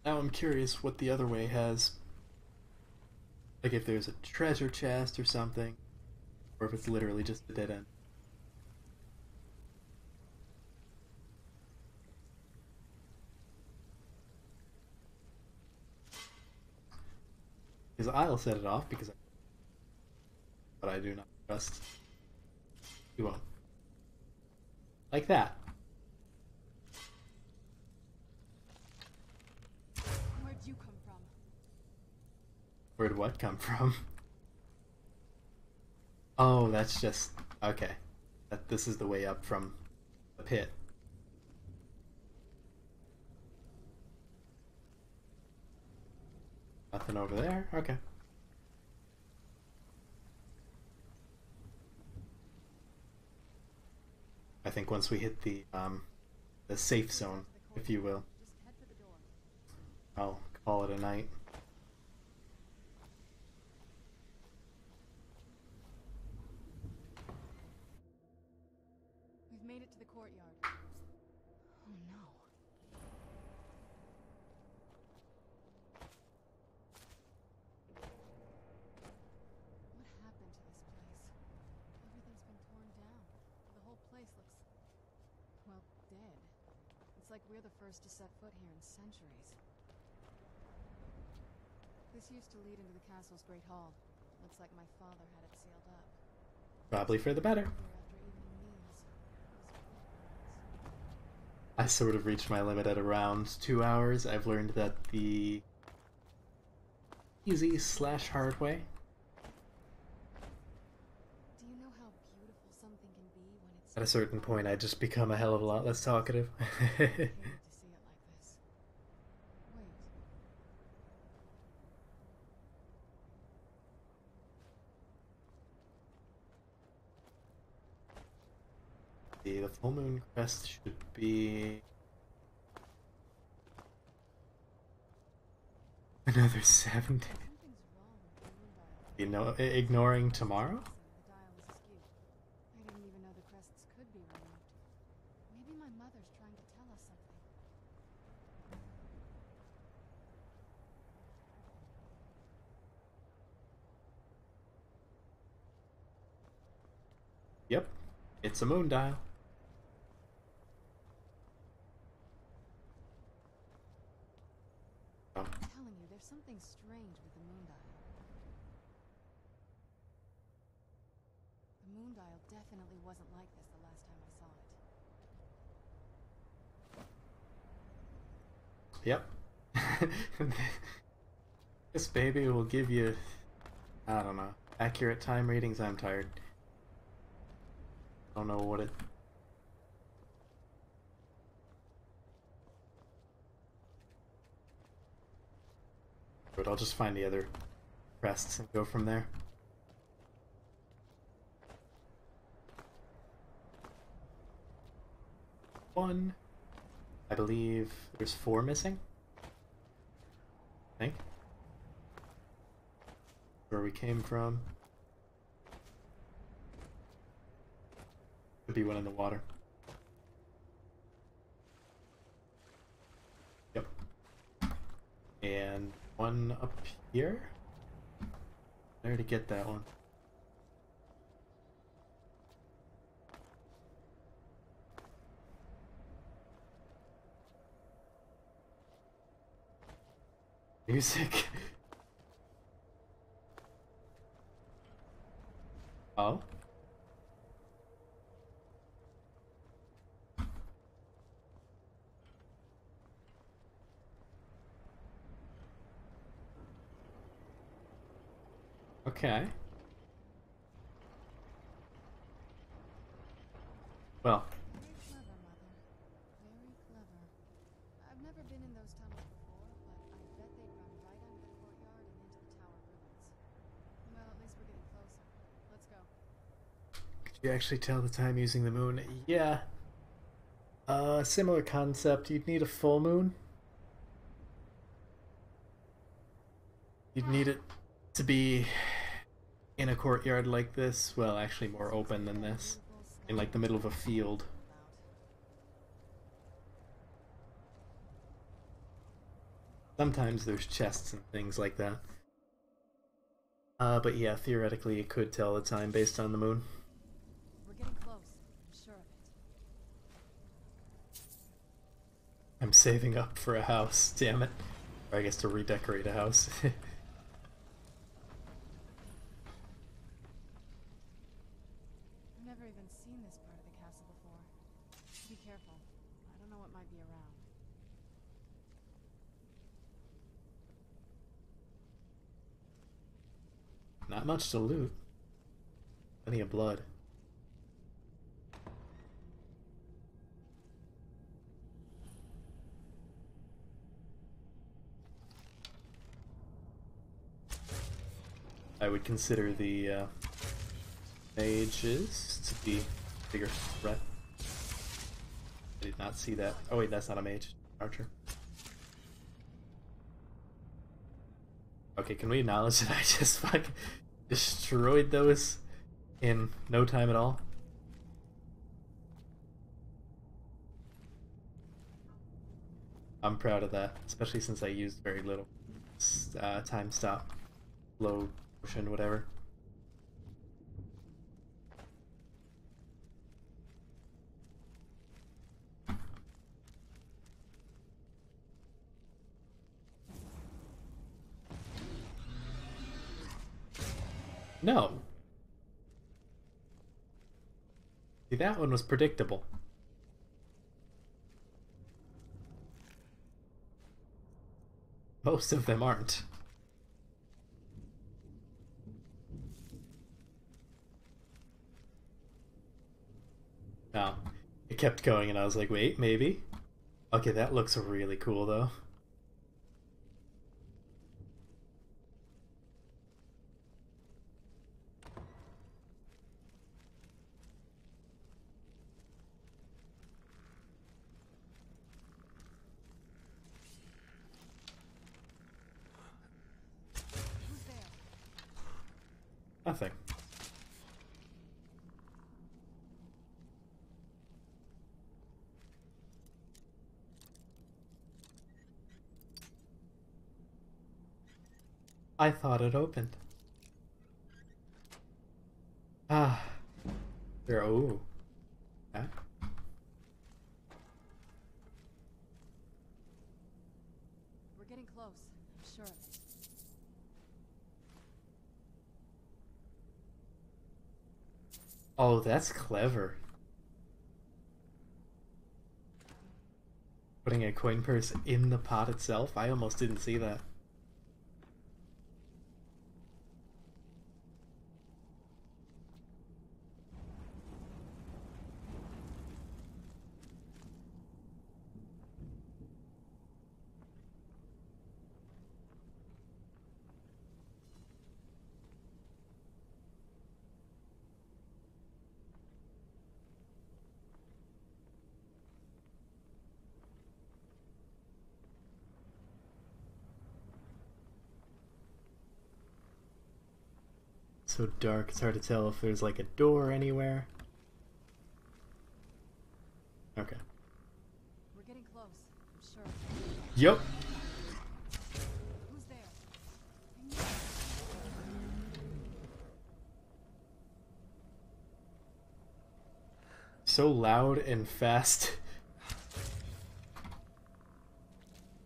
S1: Now I'm curious what the other way has. Like if there's a treasure chest or something, or if it's literally just a dead end. Because I'll set it off because but I do not trust. You won't. Like that.
S6: Where'd you come from?
S1: Where'd what come from? Oh, that's just... okay. This is the way up from the pit. Nothing over there? Okay. I think once we hit the safe zone, if you will.
S6: Just head for the door.
S1: I'll call it a night.
S6: We've made it to the courtyard. Oh no. What happened to this place? Everything's been torn down. The whole place looks, well, dead. It's like we're the first to set foot here in centuries. This used to lead into the castle's great hall. Looks like my father had it sealed up.
S1: Probably for the better.
S6: Here after evening meals.
S1: I sort of reached my limit at around 2 hours. I've learned that the easy/hard way.
S6: Do you know how beautiful something can be when it's
S1: At a certain point, I just become a hell of a lot less talkative.
S6: to see it like this? Wait.
S1: The full moon crest should be another 7 days.
S6: Something's wrong with the moon dial.
S1: You know, ignoring tomorrow?
S6: The dial is askew. I didn't even know the crests could be removed. Maybe my mother's trying to tell us something.
S1: Yep, it's a moon dial. Oh,
S6: I'm telling you, there's something strange with the moon dial. The moon dial definitely wasn't like this the last time I saw
S1: yep.
S6: it.
S1: This baby will give you, I don't know, accurate time readings. I'm tired. Don't know what it... But I'll just find the other crests and go from there. One. I believe there's 4 missing. I think. Where we came from. Could be one in the water. Yep. And one up here. I already get that one. Music. Oh. Okay. Well.
S6: Very clever, Mother. Very clever. I've never been in those tunnels before, but I bet they run right under the courtyard and into the tower ruins. Well, at least we're getting closer. Let's go.
S1: Could you actually tell the time using the moon? Yeah. Similar concept. You'd need a full moon. You'd need it to be in a courtyard like this. Well, actually more open than this. In like the middle of a field. Sometimes there's chests and things like that. But yeah, theoretically it could tell the time based on the moon.
S6: We're getting close. I'm sure of it.
S1: I'm saving up for a house, damn it. Or I guess to redecorate a house.
S6: I've never even seen this part of the castle before. Be careful. I don't know what might be around.
S1: Not much to loot. Plenty of blood. I would consider the mages to be a bigger threat. I did not see that. Oh wait, that's not a mage. Archer. Okay, can we acknowledge that I just fucking destroyed those in no time at all? I'm proud of that, especially since I used very little time stop, low motion, whatever. No. See, that one was predictable. Most of them aren't. No. It kept going and I was like, wait, maybe? Okay, that looks really cool though. Nothing. I thought it opened. Ah. There, oh. Yeah.
S8: We're getting close, I'm sure of it.
S1: Oh, that's clever. Putting a coin purse in the pot itself? I almost didn't see that. So dark, it's hard to tell if there's like a door anywhere. Okay.
S8: We're getting close, I'm sure of it.
S1: Yep.
S8: Who's there?
S1: So loud and fast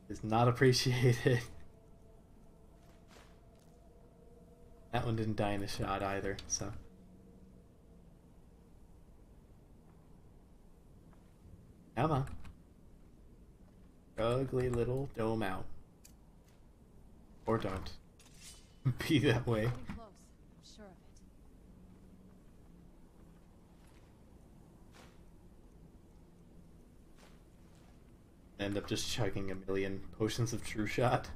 S1: is not appreciated. That one didn't die in a shot either, so. Come on. Ugly little dome out. Or don't. Be that way.
S8: Getting close, I'm sure of it.
S1: End up just chugging a million potions of true shot.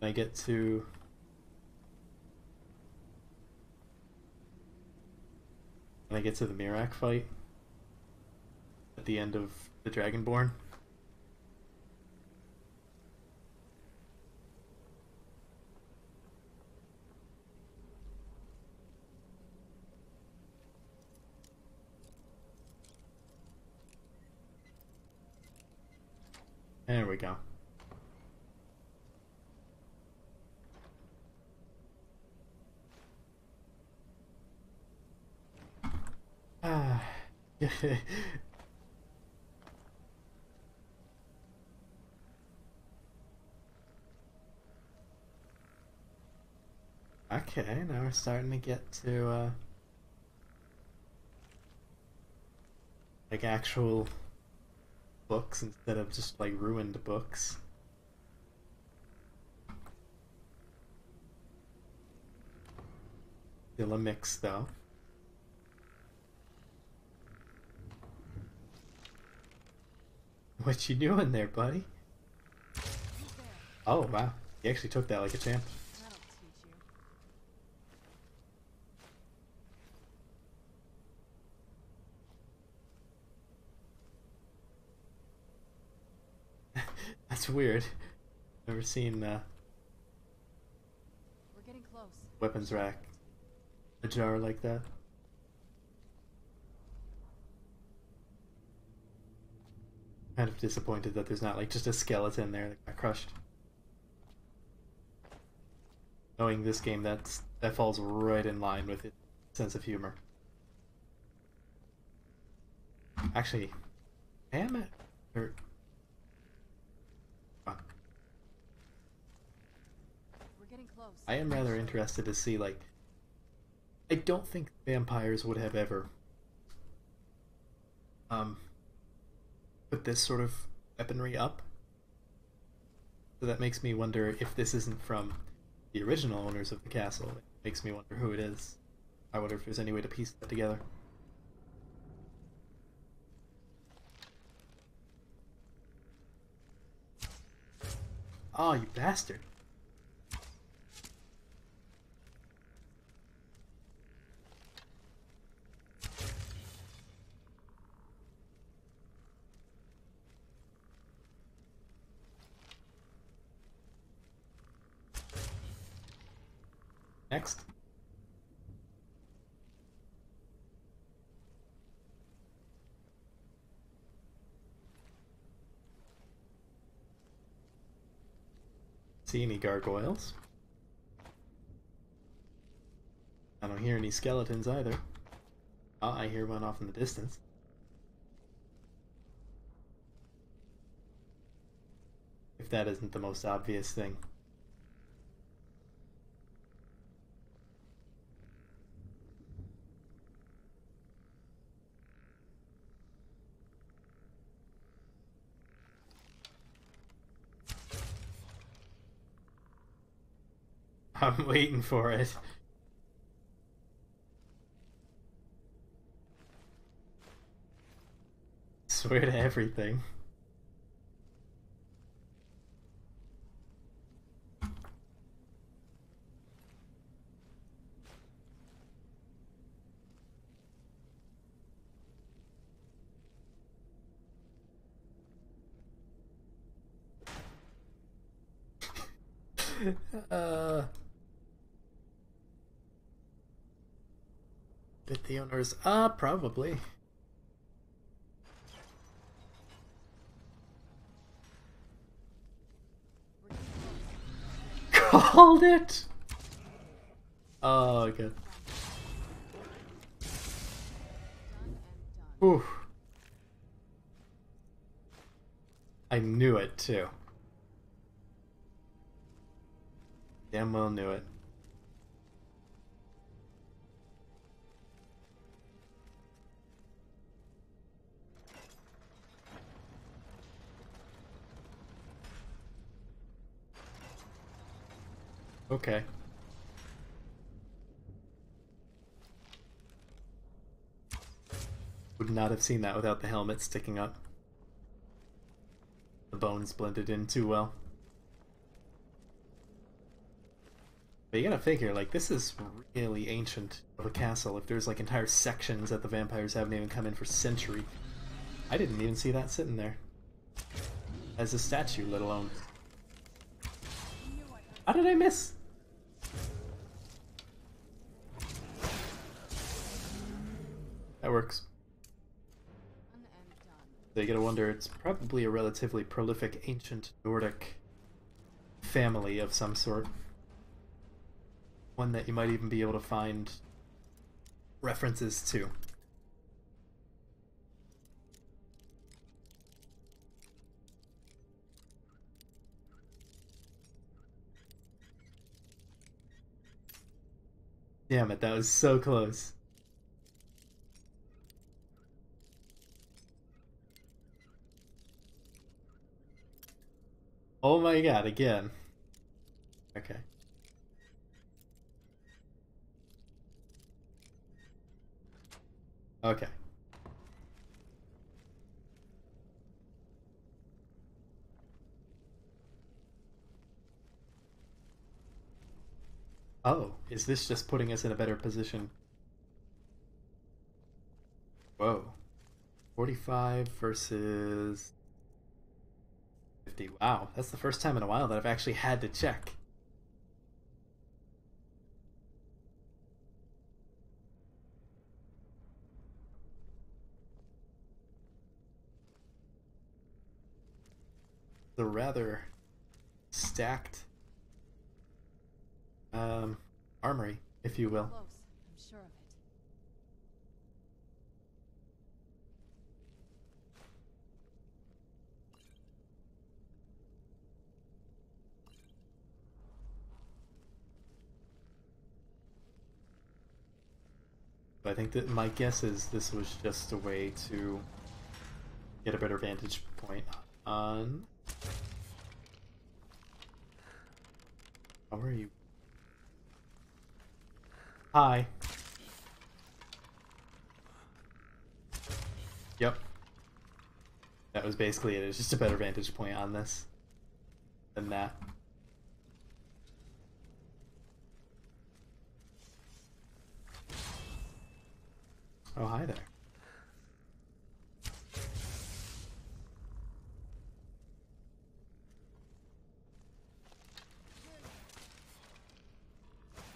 S1: And I get to the Mirak fight at the end of the Dragonborn. There we go. Ah. Okay, now we're starting to get to like actual books instead of just like ruined books. Still a mix though. What you doing there, buddy? Oh wow, he actually took that like a champ.
S8: That'll teach you.
S1: That's weird. Never seen
S8: We're getting close.
S1: weapons rack ajar like that. Kind of disappointed that there's not like just a skeleton there that got crushed. Knowing this game, that falls right in line with its sense of humor. Actually, damn it. Or,
S8: We're getting close.
S1: I am rather interested to see, like, I don't think vampires would have ever put this sort of weaponry up. So that makes me wonder if this isn't from the original owners of the castle. It makes me wonder who it is. I wonder if there's any way to piece that together. Oh, you bastard. Next. See any gargoyles? I don't hear any skeletons either. Oh, I hear one off in the distance. If that isn't the most obvious thing. I'm waiting for it. Swear to everything. Bit the owners? Probably. Called it! Oh, good. Whew. I knew it, too. Damn well knew it. Okay. Would not have seen that without the helmet sticking up. The bones blended in too well. But you gotta figure, like, this is really ancient of a castle. If there's, like, entire sections that the vampires haven't even come in for centuries. I didn't even see that sitting there. As a statue, let alone. How did I miss? That works. So you gotta wonder, it's probably a relatively prolific ancient Nordic family of some sort. One that you might even be able to find references to. Damn it, that was so close. Oh my god, again. Okay. Okay. Oh, is this just putting us in a better position? Whoa. 45 versus 50. Wow, that's the first time in a while that I've actually had to check. The rather stacked armory, if you will.
S6: Close. I'm sure of it.
S1: I think that my guess is this was just a way to get a better vantage point on... How are you? Hi. Yep. That was basically it. It's just a better vantage point on this than that. Oh, hi there.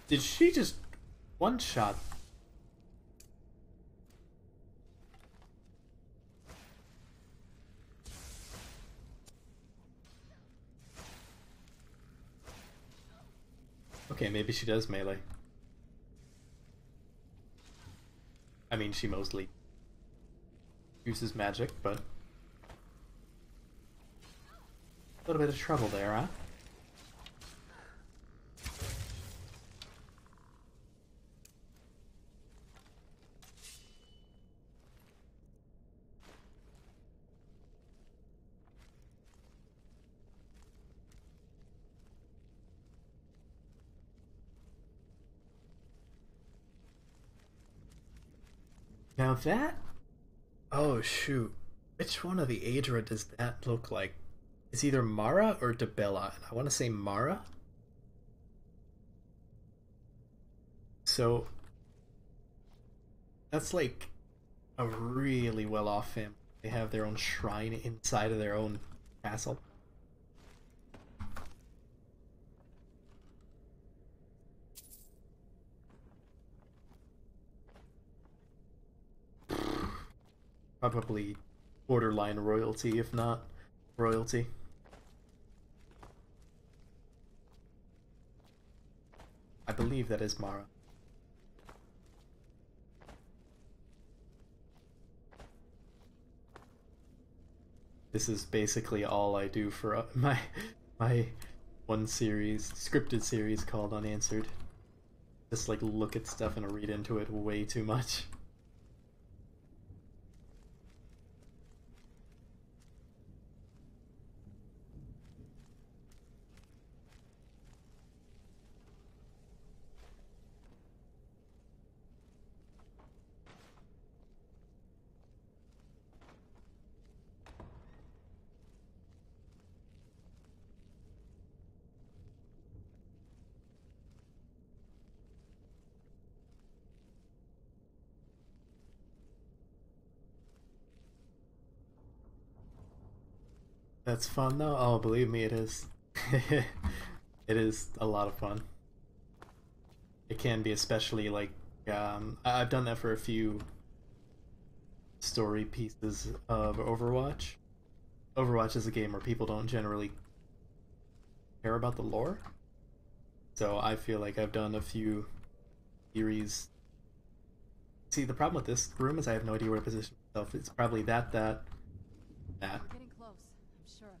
S1: Did she just one-shot? Okay, maybe she does melee. I mean, she mostly uses magic, but... a little bit of trouble there, huh? Now that... oh shoot. Which one of the Aedra does that look like? It's either Mara or Debella. I want to say Mara. So... that's like a really well-off family. They have their own shrine inside of their own castle. Probably borderline royalty, if not royalty. I believe that is Mara. This is basically all I do for my one series, scripted series called Unanswered. Just like look at stuff and read into it way too much. That's fun though? Oh, believe me, it is. It is a lot of fun. It can be, especially like, I've done that for a few story pieces of Overwatch. Overwatch is a game where people don't generally care about the lore. So I feel like I've done a few series. See, the problem with this room is I have no idea where to position myself. It's probably that.
S6: We're getting close. I'm sure of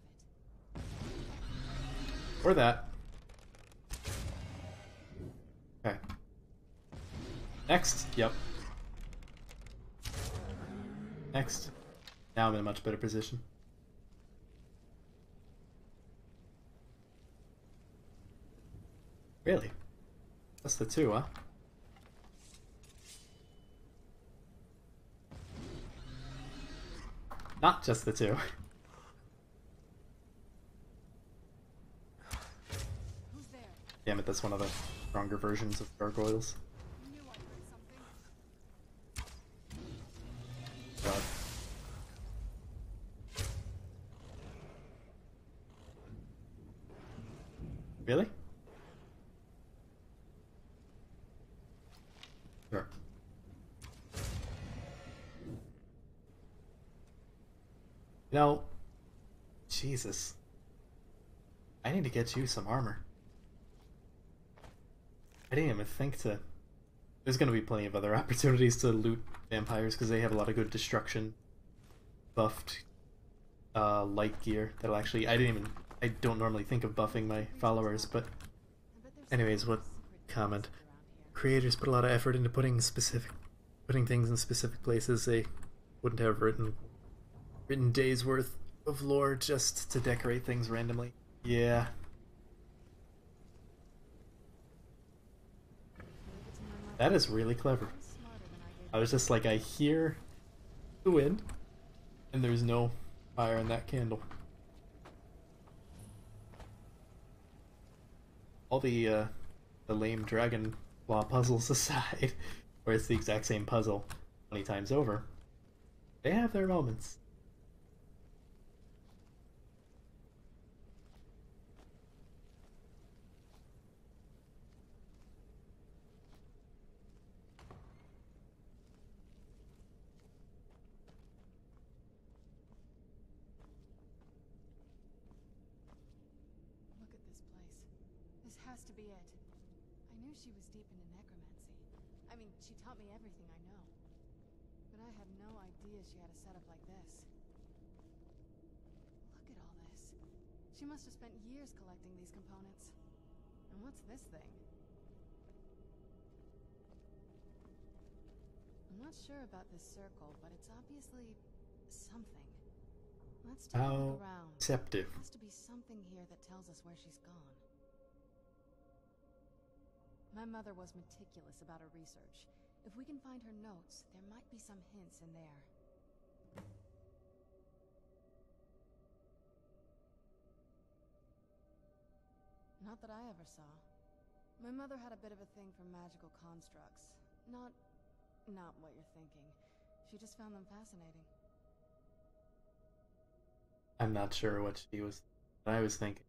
S6: it.
S1: Or that. Okay. Next. Yep. Next. Now I'm in a much better position. Really? That's the two, huh? Not just the two.
S6: Who's there?
S1: Damn it, that's one of the stronger versions of gargoyles.
S6: I knew I heard something.
S1: God. Really? Sure. You Jesus. I need to get you some armor. I didn't even think to... There's gonna be plenty of other opportunities to loot vampires because they have a lot of good destruction buffed light gear that'll actually... I don't normally think of buffing my followers, but anyways, what comment? Creators put a lot of effort into putting things in specific places. They wouldn't have written days worth of lore just to decorate things randomly. Yeah. That is really clever. I was just like, I hear the wind, and there's no fire in that candle. All the lame dragon claw puzzles aside, where it's the exact same puzzle 20 times over, they have their moments.
S6: Look at this place. This has to be it. I knew she was deep into necromancy. I mean, she taught me everything I know. But I had no idea she had a setup like this. Look at all this. She must have spent years collecting these components. And what's this thing? I'm not sure about this circle, but it's obviously something. Let's take a look around.
S1: Deceptive.
S6: There has to be something here that tells us where she's gone. My mother was meticulous about her research. If we can find her notes, there might be some hints in there. Not that I ever saw. My mother had a bit of a thing for magical constructs. Not what you're thinking. She just found them fascinating.
S1: I'm not sure what I was thinking.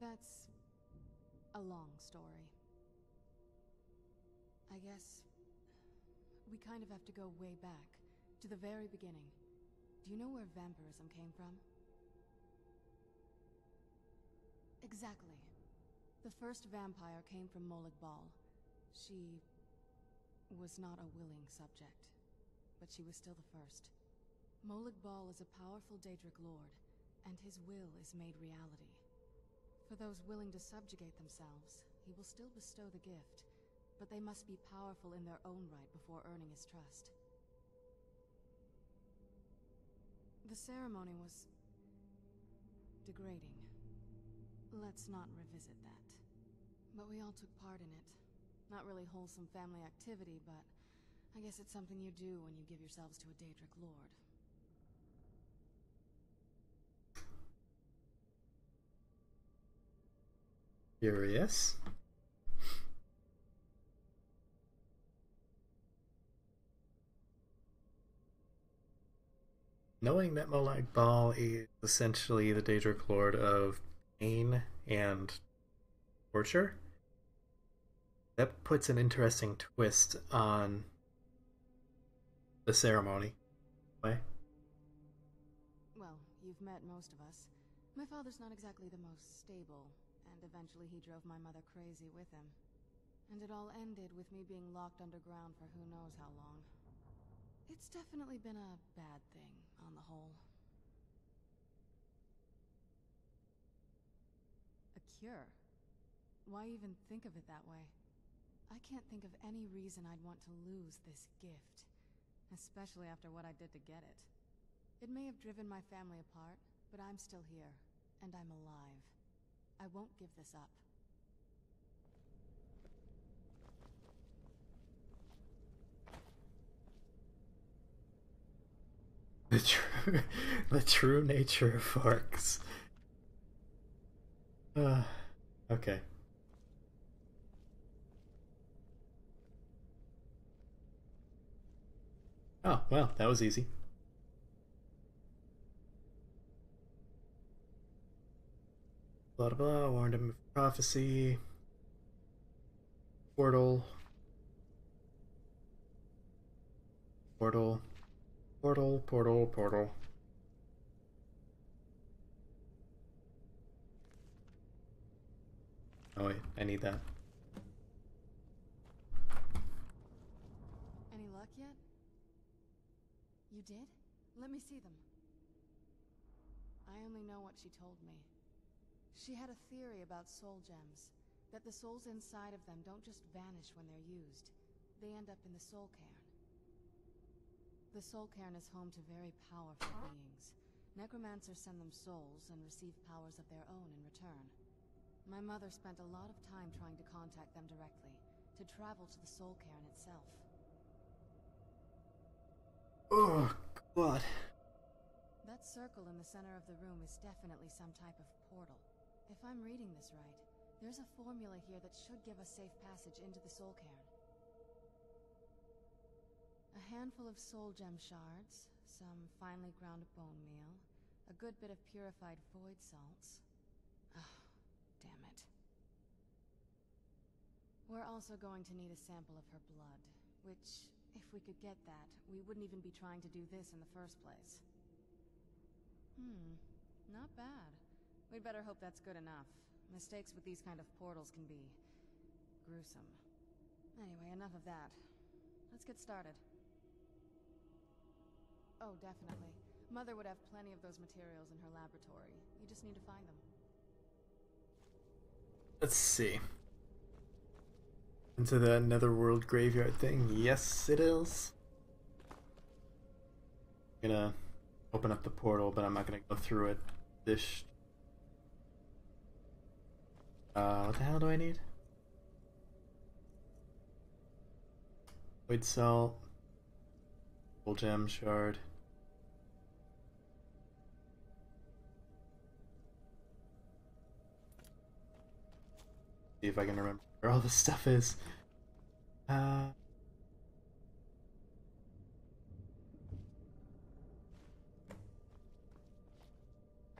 S6: That's a long story. I guess we kind of have to go way back, to the very beginning. Do you know where vampirism came from? Exactly. The first vampire came from Molag Bal. She was not a willing subject, but she was still the first. Molag Bal is a powerful Daedric lord, and his will is made reality. For those willing to subjugate themselves, he will still bestow the gift, but they must be powerful in their own right before earning his trust. The ceremony was degrading. Let's not revisit that. But we all took part in it. Not really wholesome family activity, but I guess it's something you do when you give yourselves to a Daedric lord.
S1: Curious. Knowing that Molag Bal is essentially the Daedric Lord of pain and torture, that puts an interesting twist on the ceremony. Why?
S6: Well, you've met most of us. My father's not exactly the most stable, and eventually he drove my mother crazy with him. And it all ended with me being locked underground for who knows how long. It's definitely been a bad thing, on the whole. A cure? Why even think of it that way? I can't think of any reason I'd want to lose this gift. Especially after what I did to get it. It may have driven my family apart, but I'm still here. And I'm alive. I won't give this up.
S1: The true nature of orcs. Okay. Oh, well, that was easy. Blah blah blah. Warned him of prophecy. Portal. Portal. Portal. Portal. Portal. Oh wait, I need that.
S6: Any luck yet? You did? Let me see them. I only know what she told me. She had a theory about soul gems. That the souls inside of them don't just vanish when they're used. They end up in the soul cairn. The soul cairn is home to very powerful beings. Necromancers send them souls and receive powers of their own in return. My mother spent a lot of time trying to contact them directly, to travel to the soul cairn itself.
S1: Oh, God.
S6: That circle in the center of the room is definitely some type of portal. If I'm reading this right, there's a formula here that should give us safe passage into the soul cairn. A handful of soul gem shards, some finely ground bone meal, a good bit of purified void salts. Ah, damn it. We're also going to need a sample of her blood, which, if we could get that, we wouldn't even be trying to do this in the first place. Not bad. We'd better hope that's good enough. Mistakes with these kind of portals can be gruesome. Anyway, enough of that. Let's get started. Oh, definitely. Mother would have plenty of those materials in her laboratory. You just need to find them.
S1: Let's see. Into the netherworld graveyard thing? Yes, it is. I'm gonna open up the portal, but I'm not gonna go through it. This. What the hell do I need? Void salt. Full gem shard. See if I can remember where all this stuff is.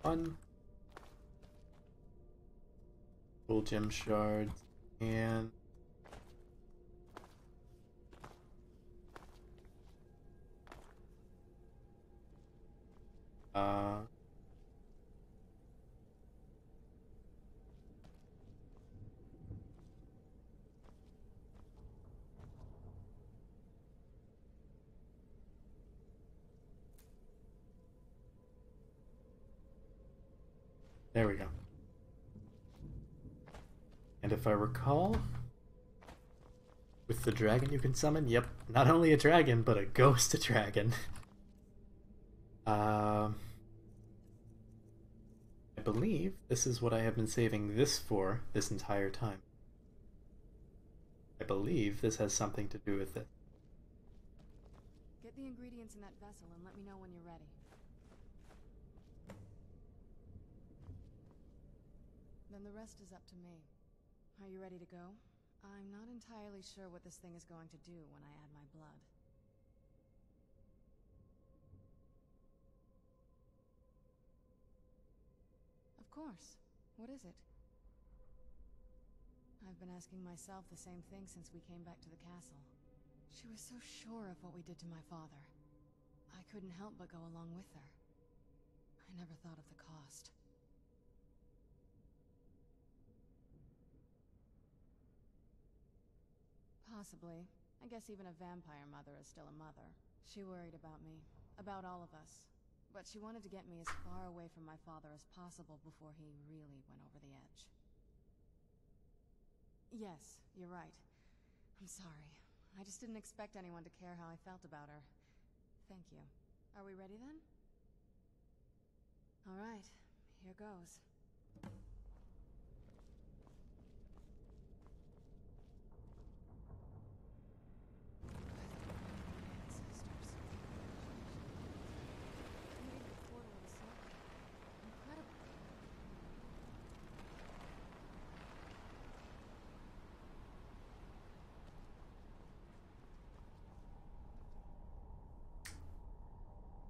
S1: One. Full gem shards and there we go. And if I recall, with the dragon you can summon, yep, not only a dragon, but a ghost dragon. I believe this is what I have been saving this for this entire time. I believe this has something to do with it.
S6: Get the ingredients in that vessel and let me know when you're ready. Then the rest is up to me. Are you ready to go? I'm not entirely sure what this thing is going to do when I add my blood. Of course. What is it? I've been asking myself the same thing since we came back to the castle. She was so sure of what we did to my father. I couldn't help but go along with her. I never thought of the cost. Possibly. I guess even a vampire mother is still a mother. She worried about me. About all of us. But she wanted to get me as far away from my father as possible before he really went over the edge. Yes, you're right. I'm sorry. I just didn't expect anyone to care how I felt about her. Thank you. Are we ready then? All right. Here goes.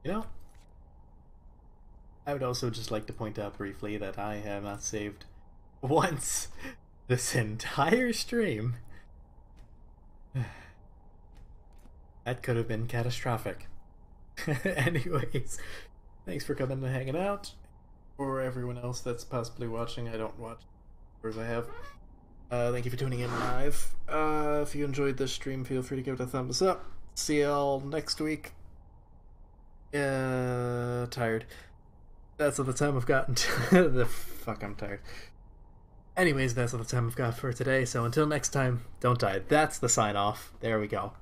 S1: You know, I would also just like to point out briefly that I have not saved once this entire stream. That could have been catastrophic. Anyways, thanks for coming and hanging out. For everyone else that's possibly watching, I don't watch, of course I have. Thank you for tuning in live. If you enjoyed this stream, feel free to give it a thumbs up. See y'all next week. Tired. That's all the time I've gotten to. I'm tired. Anyways, that's all the time I've got for today, so until next time, don't die. That's the sign off. There we go.